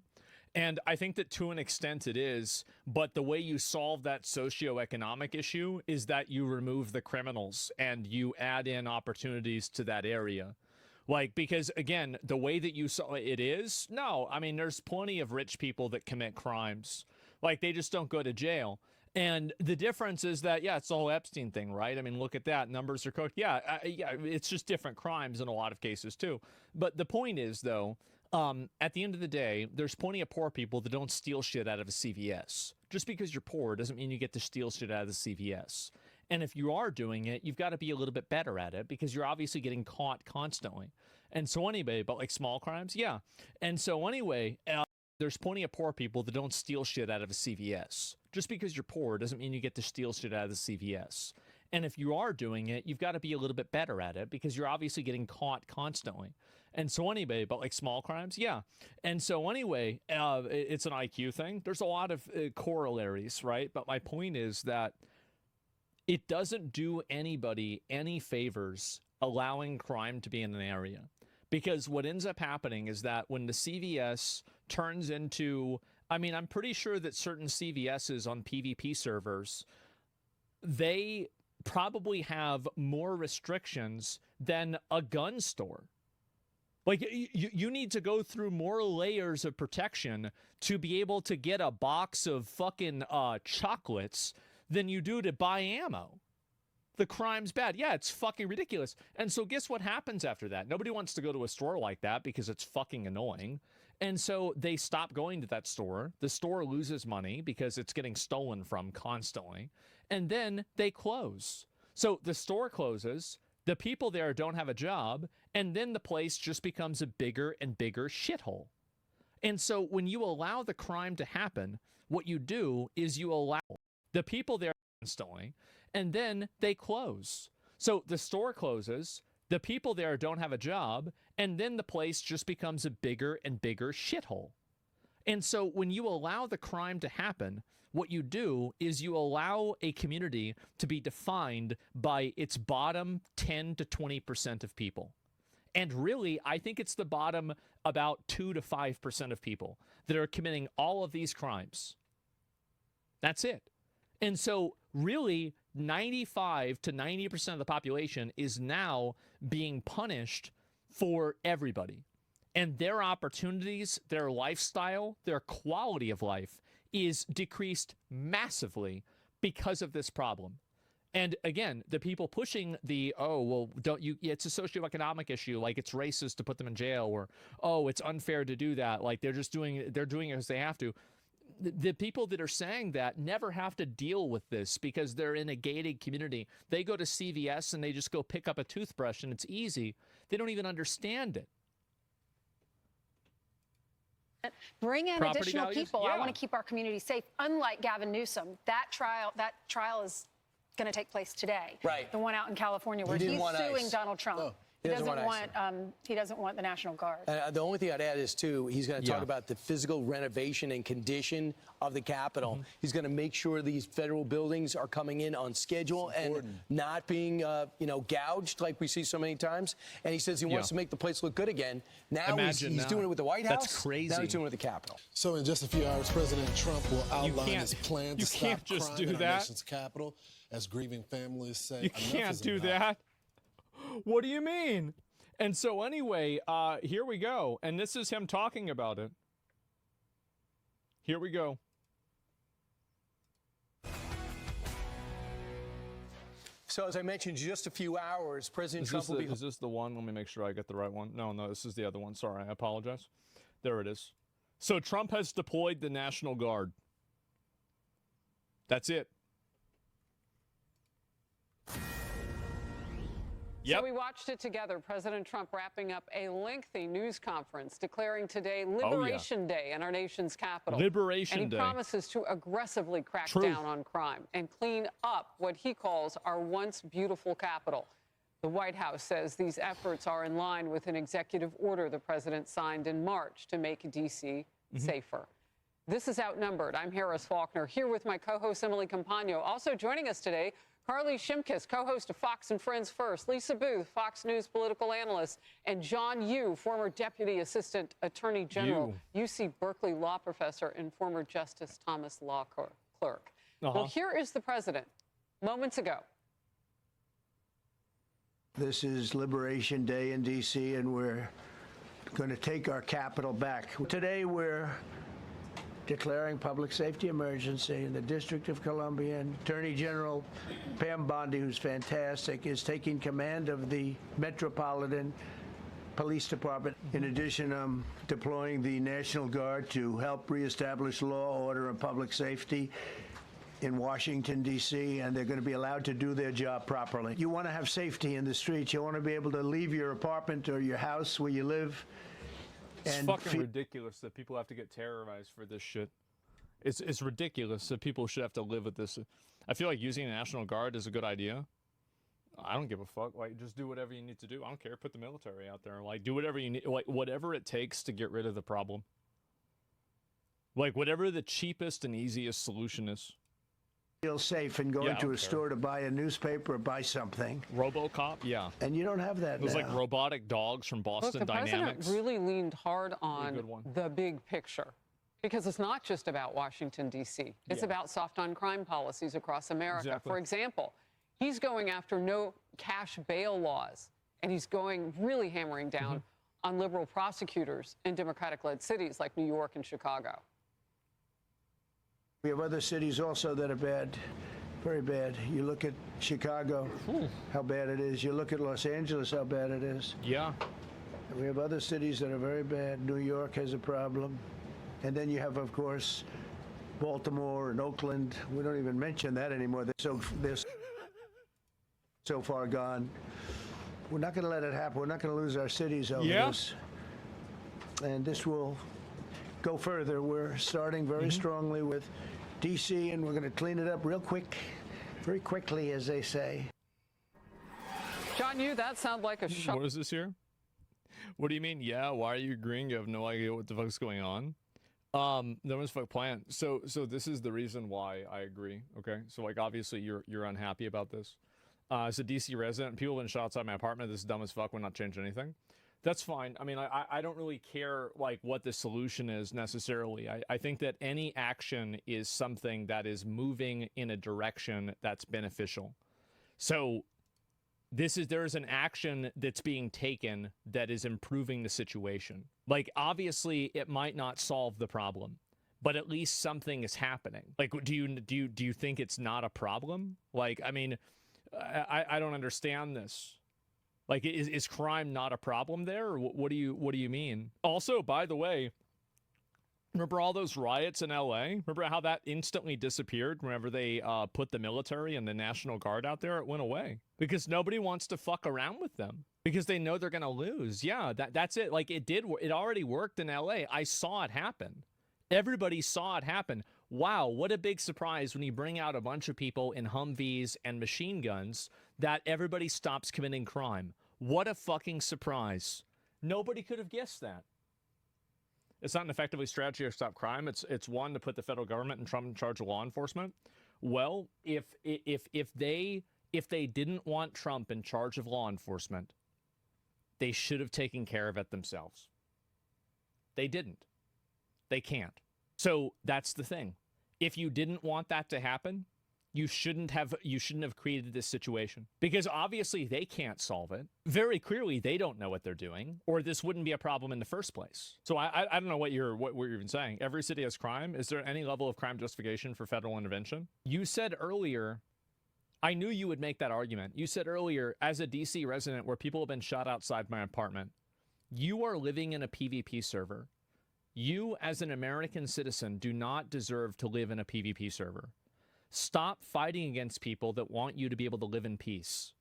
And I think that to an extent it is, but the way you solve that socioeconomic issue is that you remove the criminals and you add in opportunities to that area. Like, because again, the way that you saw it is, no, I mean, there's plenty of rich people that commit crimes. Like, they just don't go to jail. And the difference is that, yeah, it's the whole Epstein thing, right? I mean, look at that. Numbers are cooked. Yeah, it's just different crimes in a lot of cases, too. But the point is, though, at the end of the day, there's plenty of poor people that don't steal shit out of a CVS. Just because you're poor doesn't mean you get to steal shit out of the CVS. And if you are doing it, you've got to be a little bit better at it because you're obviously getting caught constantly. And so anyway, but like small crimes, yeah. And so anyway, there's plenty of poor people that don't steal shit out of a CVS. Just because you're poor doesn't mean you get to steal shit out of the CVS. And if you are doing it, you've got to be a little bit better at it because you're obviously getting caught constantly. And so anyway, but like small crimes, yeah. And so anyway, it's an IQ thing. There's a lot of corollaries, right? But my point is that it doesn't do anybody any favors allowing crime to be in an area. Because what ends up happening is that when the CVS turns into, I mean, I'm pretty sure that certain CVSs on PvP servers, they probably have more restrictions than a gun store. Like, you need to go through more layers of protection to be able to get a box of fucking chocolates than you do to buy ammo. The crime's bad. Yeah, it's fucking ridiculous. And so guess what happens after that? Nobody wants to go to a store like that because it's fucking annoying. And so they stop going to that store. The store loses money because it's getting stolen from constantly. And then they close. So the store closes. The people there don't have a job. And then the place just becomes a bigger and bigger shithole. And so when you allow the crime to happen, what you do is you allow the people there constantly, and then they close. So the store closes, the people there don't have a job, and then the place just becomes a bigger and bigger shithole. And so when you allow the crime to happen, what you do is you allow a community to be defined by its bottom 10 to 20% of people. And really, I think it's the bottom about 2 to 5% of people that are committing all of these crimes. That's it. And so really, 95 to 90% of the population is now being punished for everybody. And their opportunities, their lifestyle, their quality of life is decreased massively because of this problem. And again, the people pushing the, oh, well, don't you, it's a socioeconomic issue, like it's racist to put them in jail, or, oh, it's unfair to do that, like they're doing it because they have to. The people that are saying that never have to deal with this because they're in a gated community. They go to CVS and they just go pick up a toothbrush and it's easy. They don't even understand it. Bring in Property additional values? people. Yeah. I want to keep our community safe. Unlike Gavin Newsom, that trial is going to take place today. Right. The one out in California where he's suing Donald Trump. No. He doesn't want the National Guard. The only thing I'd add is, too, he's going to talk about the physical renovation and condition of the Capitol. He's going to make sure these federal buildings are coming in on schedule and not being, gouged like we see so many times. And he says he wants to make the place look good again. Now he's doing it with the White House. That's crazy. Now he's doing it with the Capitol. So in just a few hours, President Trump will outline his plan to stop crime in our nation's capital, as grieving families say. You can't do that. What do you mean? And so anyway, here we go. And this is him talking about it. Here we go. So as I mentioned, just a few hours, President Trump will be... Is this the one? Let me make sure I get the right one. No, this is the other one. Sorry, I apologize. There it is. So Trump has deployed the National Guard. That's it. So we watched it together, President Trump wrapping up a lengthy news conference declaring today Liberation Day in our nation's capital. Liberation Day. And he promises to aggressively crack down on crime and clean up what he calls our once beautiful capital. The White House says these efforts are in line with an executive order the president signed in March to make D.C. safer. This is Outnumbered. I'm Harris Faulkner, here with my co-host Emily Compagno. Also joining us today, Carly Shimkus, co-host of Fox and Friends First, Lisa Booth, Fox News political analyst, and John Yoo, former Deputy Assistant Attorney General, UC Berkeley law professor, and former Justice Thomas law clerk. Well, here is the president moments ago. This is Liberation Day in D.C., and we're going to take our capital back. Today, we're declaring public safety emergency in the District of Columbia, and Attorney General Pam Bondi, who's fantastic, is taking command of the Metropolitan Police Department. In addition, deploying the National Guard to help reestablish law, order, and public safety in Washington, D.C., and they're going to be allowed to do their job properly. You want to have safety in the streets. You want to be able to leave your apartment or your house where you live. It's fucking ridiculous that people have to get terrorized for this shit. It's ridiculous that people should have to live with this. I feel like using the National Guard is a good idea. I don't give a fuck. Like, just do whatever you need to do. I don't care. Put the military out there. Like, do whatever you need. Like, whatever it takes to get rid of the problem. Like, whatever the cheapest and easiest solution is. Feel safe in going to a store to buy a newspaper or buy something. RoboCop, yeah. And you don't have that now. It was like robotic dogs from Boston Dynamics. The president really leaned hard on the big picture, because it's not just about Washington, D.C. It's about soft on crime policies across America. Exactly. For example, he's going after no cash bail laws, and he's really hammering down on liberal prosecutors in Democratic-led cities like New York and Chicago. We have other cities also that are bad, very bad. You look at Chicago, how bad it is. You look at Los Angeles, how bad it is. Yeah. We have other cities that are very bad. New York has a problem. And then you have, of course, Baltimore and Oakland. We don't even mention that anymore. They're so far gone. We're not going to let it happen. We're not going to lose our cities over this. And this will go further. We're starting very strongly with D.C., and we're going to clean it up real quick, very quickly, as they say. John, that sounds like a shock. What is this here? What do you mean? Yeah, why are you agreeing? You have no idea what the fuck's going on. No one's fuck plan. So this is the reason why I agree. Okay, so like obviously you're unhappy about this. As a DC resident, people have been shot outside my apartment. This is dumb as fuck. We're not changing anything. That's fine. I mean, I don't really care like what the solution is necessarily. I think that any action is something that is moving in a direction that's beneficial. So there is an action that's being taken that is improving the situation. Like obviously it might not solve the problem, but at least something is happening. Like do you think it's not a problem? Like I mean, I don't understand this. Like, is crime not a problem there? Or what do you mean? Also, by the way, remember all those riots in LA? Remember how that instantly disappeared whenever they put the military and the National Guard out there? It went away because nobody wants to fuck around with them because they know they're gonna lose. Yeah, that's it. Like it already worked in LA. I saw it happen. Everybody saw it happen. Wow, what a big surprise when you bring out a bunch of people in Humvees and machine guns that everybody stops committing crime. What a fucking surprise. Nobody could have guessed that. It's not an effectively strategy to stop crime. It's one to put the federal government and Trump in charge of law enforcement. Well, if they didn't want Trump in charge of law enforcement, they should have taken care of it themselves. They didn't. They can't. So that's the thing. If you didn't want that to happen, you shouldn't have created this situation because obviously they can't solve it. Very clearly, they don't know what they're doing, or this wouldn't be a problem in the first place. So I don't know what you're even saying. Every city has crime. Is there any level of crime justification for federal intervention? You said earlier, I knew you would make that argument. You said earlier, as a DC resident where people have been shot outside my apartment, you are living in a PvP server. You, as an American citizen, do not deserve to live in a PvP server. Stop fighting against people that want you to be able to live in peace.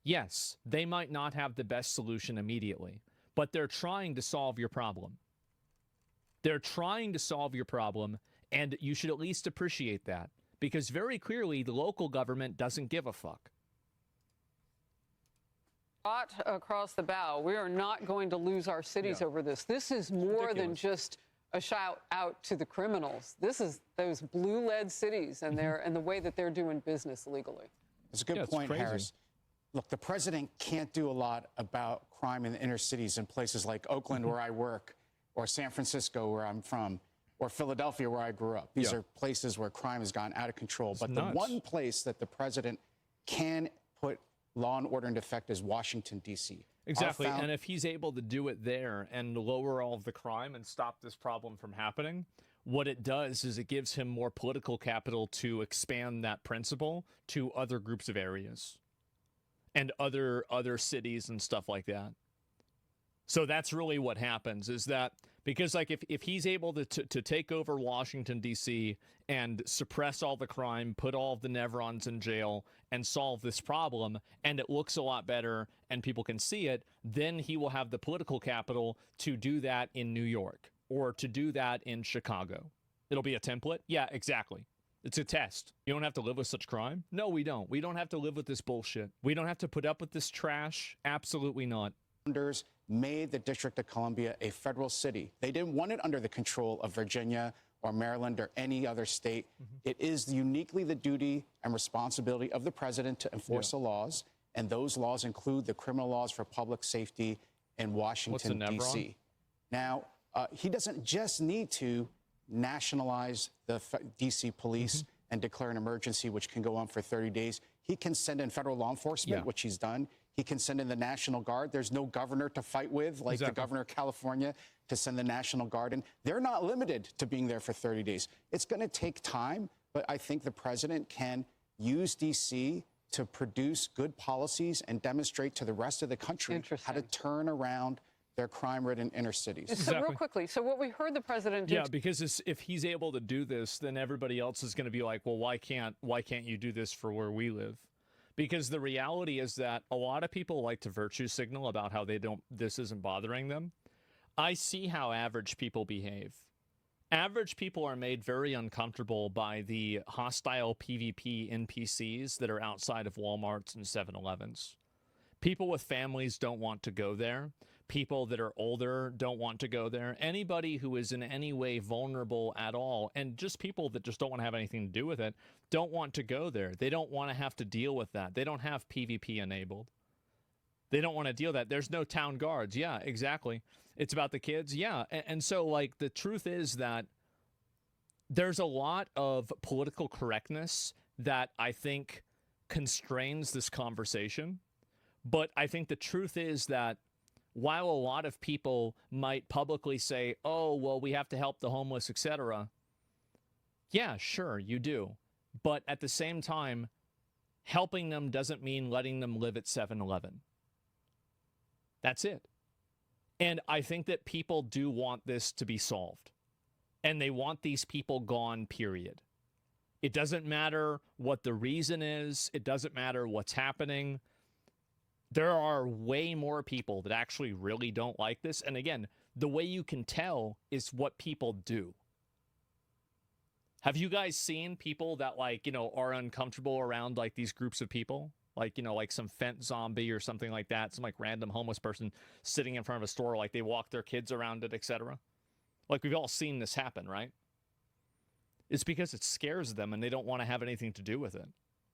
Yes, they might not have the best solution immediately, but they're trying to solve your problem. They're trying to solve your problem, and you should at least appreciate that, because very clearly the local government doesn't give a fuck. Shot across the bow. We are not going to lose our cities over this. This is more than just a shout out to the criminals. This is those blue-led cities and the way that they're doing business legally. It's a good point, Harris. Look, the president can't do a lot about crime in the inner cities in places like Oakland, where I work, or San Francisco, where I'm from, or Philadelphia, where I grew up. These are places where crime has gone out of control. But the one place that the president can put law and order into effect is Washington, D.C. Exactly, and if he's able to do it there and lower all of the crime and stop this problem from happening, what it does is it gives him more political capital to expand that principle to other groups of areas and other cities and stuff like that. So that's really what happens, is that because like if he's able to take over Washington, D.C. and suppress all the crime, put all of the Nevrons in jail and solve this problem, and it looks a lot better and people can see it, then he will have the political capital to do that in New York or to do that in Chicago. It'll be a template. Yeah, exactly. It's a test. You don't have to live with such crime. No, we don't. We don't have to live with this bullshit. We don't have to put up with this trash. Absolutely not. Made the District of Columbia a federal city. They didn't want it under the control of Virginia or Maryland or any other state. It is uniquely the duty and responsibility of the president to enforce the laws, and those laws include the criminal laws for public safety in Washington, D.C. Now, he doesn't just need to nationalize the D.C. police and declare an emergency, which can go on for 30 days. He can send in federal law enforcement, which he's done. He can send in the National Guard. There's no governor to fight with, like the governor of California, to send the National Guard in. They're not limited to being there for 30 days. It's going to take time, but I think the president can use D.C. to produce good policies and demonstrate to the rest of the country how to turn around their crime-ridden inner cities. So real quickly, so what we heard the president do... Yeah, because if he's able to do this, then everybody else is going to be like, well, why can't you do this for where we live? Because the reality is that a lot of people like to virtue signal about how this isn't bothering them. I see how average people behave. Average people are made very uncomfortable by the hostile PvP NPCs that are outside of Walmarts and 7-Elevens. People with families don't want to go there. People that are older don't want to go there. Anybody who is in any way vulnerable at all, and just people that just don't want to have anything to do with it, don't want to go there. They don't want to have to deal with that. They don't have PvP enabled. They don't want to deal with that. There's no town guards. Yeah, exactly. It's about the kids. Yeah. And so, like, the truth is that there's a lot of political correctness that I think constrains this conversation. But I think the truth is that while a lot of people might publicly say, oh, well, we have to help the homeless, etc. Yeah, sure, you do. But at the same time, helping them doesn't mean letting them live at 7-Eleven. That's it. And I think that people do want this to be solved. And they want these people gone, period. It doesn't matter what the reason is. It doesn't matter what's happening. There are way more people that actually really don't like this. And again, the way you can tell is what people do. Have you guys seen people that, like, are uncomfortable around, like, these groups of people? Like, like some fent zombie or something like that. Some, like, random homeless person sitting in front of a store, like they walk their kids around it, etc. Like, we've all seen this happen, right? It's because it scares them and they don't want to have anything to do with it.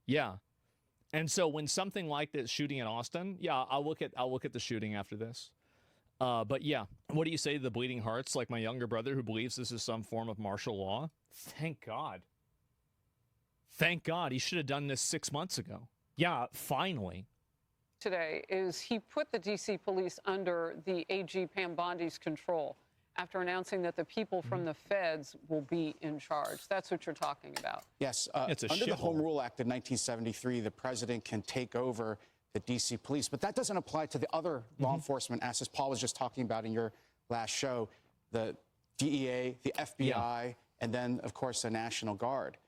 Yeah. And so when something like this shooting in Austin, yeah, I'll look at the shooting after this. But yeah, what do you say to the bleeding hearts, like my younger brother who believes this is some form of martial law? Thank God. Thank God. He should have done this 6 months ago. Yeah, finally. Today is he put the D.C. police under the AG Pam Bondi's control after announcing that the people from the feds will be in charge. That's what you're talking about. Yes. Under the Home Rule Act of 1973, the president can take over the D.C. police, but that doesn't apply to the other law enforcement assets Paul was just talking about in your last show, the DEA, the FBI, and then, of course, the National Guard.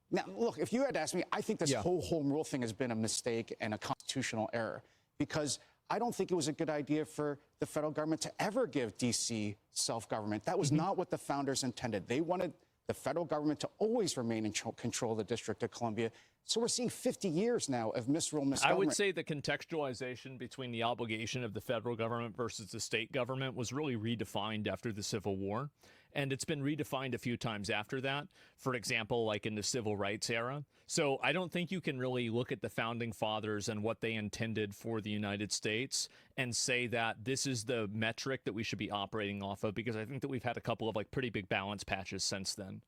Now, look, if you had asked me, I think this whole Home Rule thing has been a mistake and a constitutional error, because I don't think it was a good idea for the federal government to ever give D.C. self-government. That was not what the founders intended. They wanted the federal government to always remain in control of the District of Columbia. So we're seeing 50 years now of misrule, misgovernment. I would say the contextualization between the obligation of the federal government versus the state government was really redefined after the Civil War. And it's been redefined a few times after that, for example, like in the civil rights era. So I don't think you can really look at the founding fathers and what they intended for the United States and say that this is the metric that we should be operating off of, because I think that we've had a couple of like pretty big balance patches since then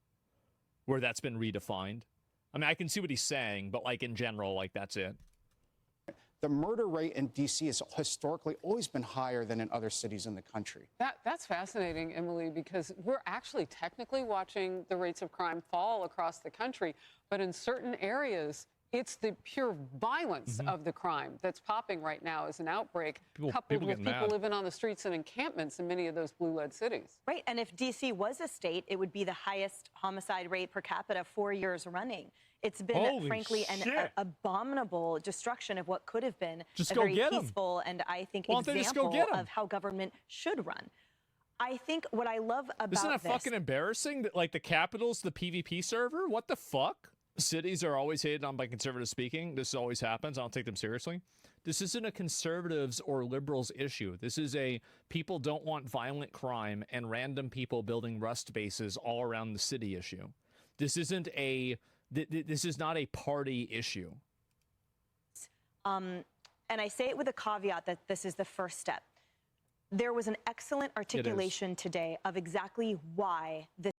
where that's been redefined. I mean, I can see what he's saying, but like in general, like that's it. The murder rate in D.C. has historically always been higher than in other cities in the country. That's fascinating, Emily, because we're actually technically watching the rates of crime fall across the country, but in certain areas, it's the pure violence of the crime that's popping right now as an outbreak, coupled with people living on the streets and encampments in many of those blue-led cities. Right, and if D.C. was a state, it would be the highest homicide rate per capita 4 years running. It's been, frankly, an abominable destruction of what could have been a very peaceful and, I think, example of how government should run. I think what I love about this... Isn't it fucking embarrassing that, like, the Capitol's the PvP server? What the fuck? Cities are always hated on by conservatives speaking. This always happens. I don't take them seriously. This isn't a conservatives or liberals issue. This is a people don't want violent crime and random people building rust bases all around the city issue. This isn't a... This is not a party issue. And I say it with a caveat that this is the first step. There was an excellent articulation today of exactly why this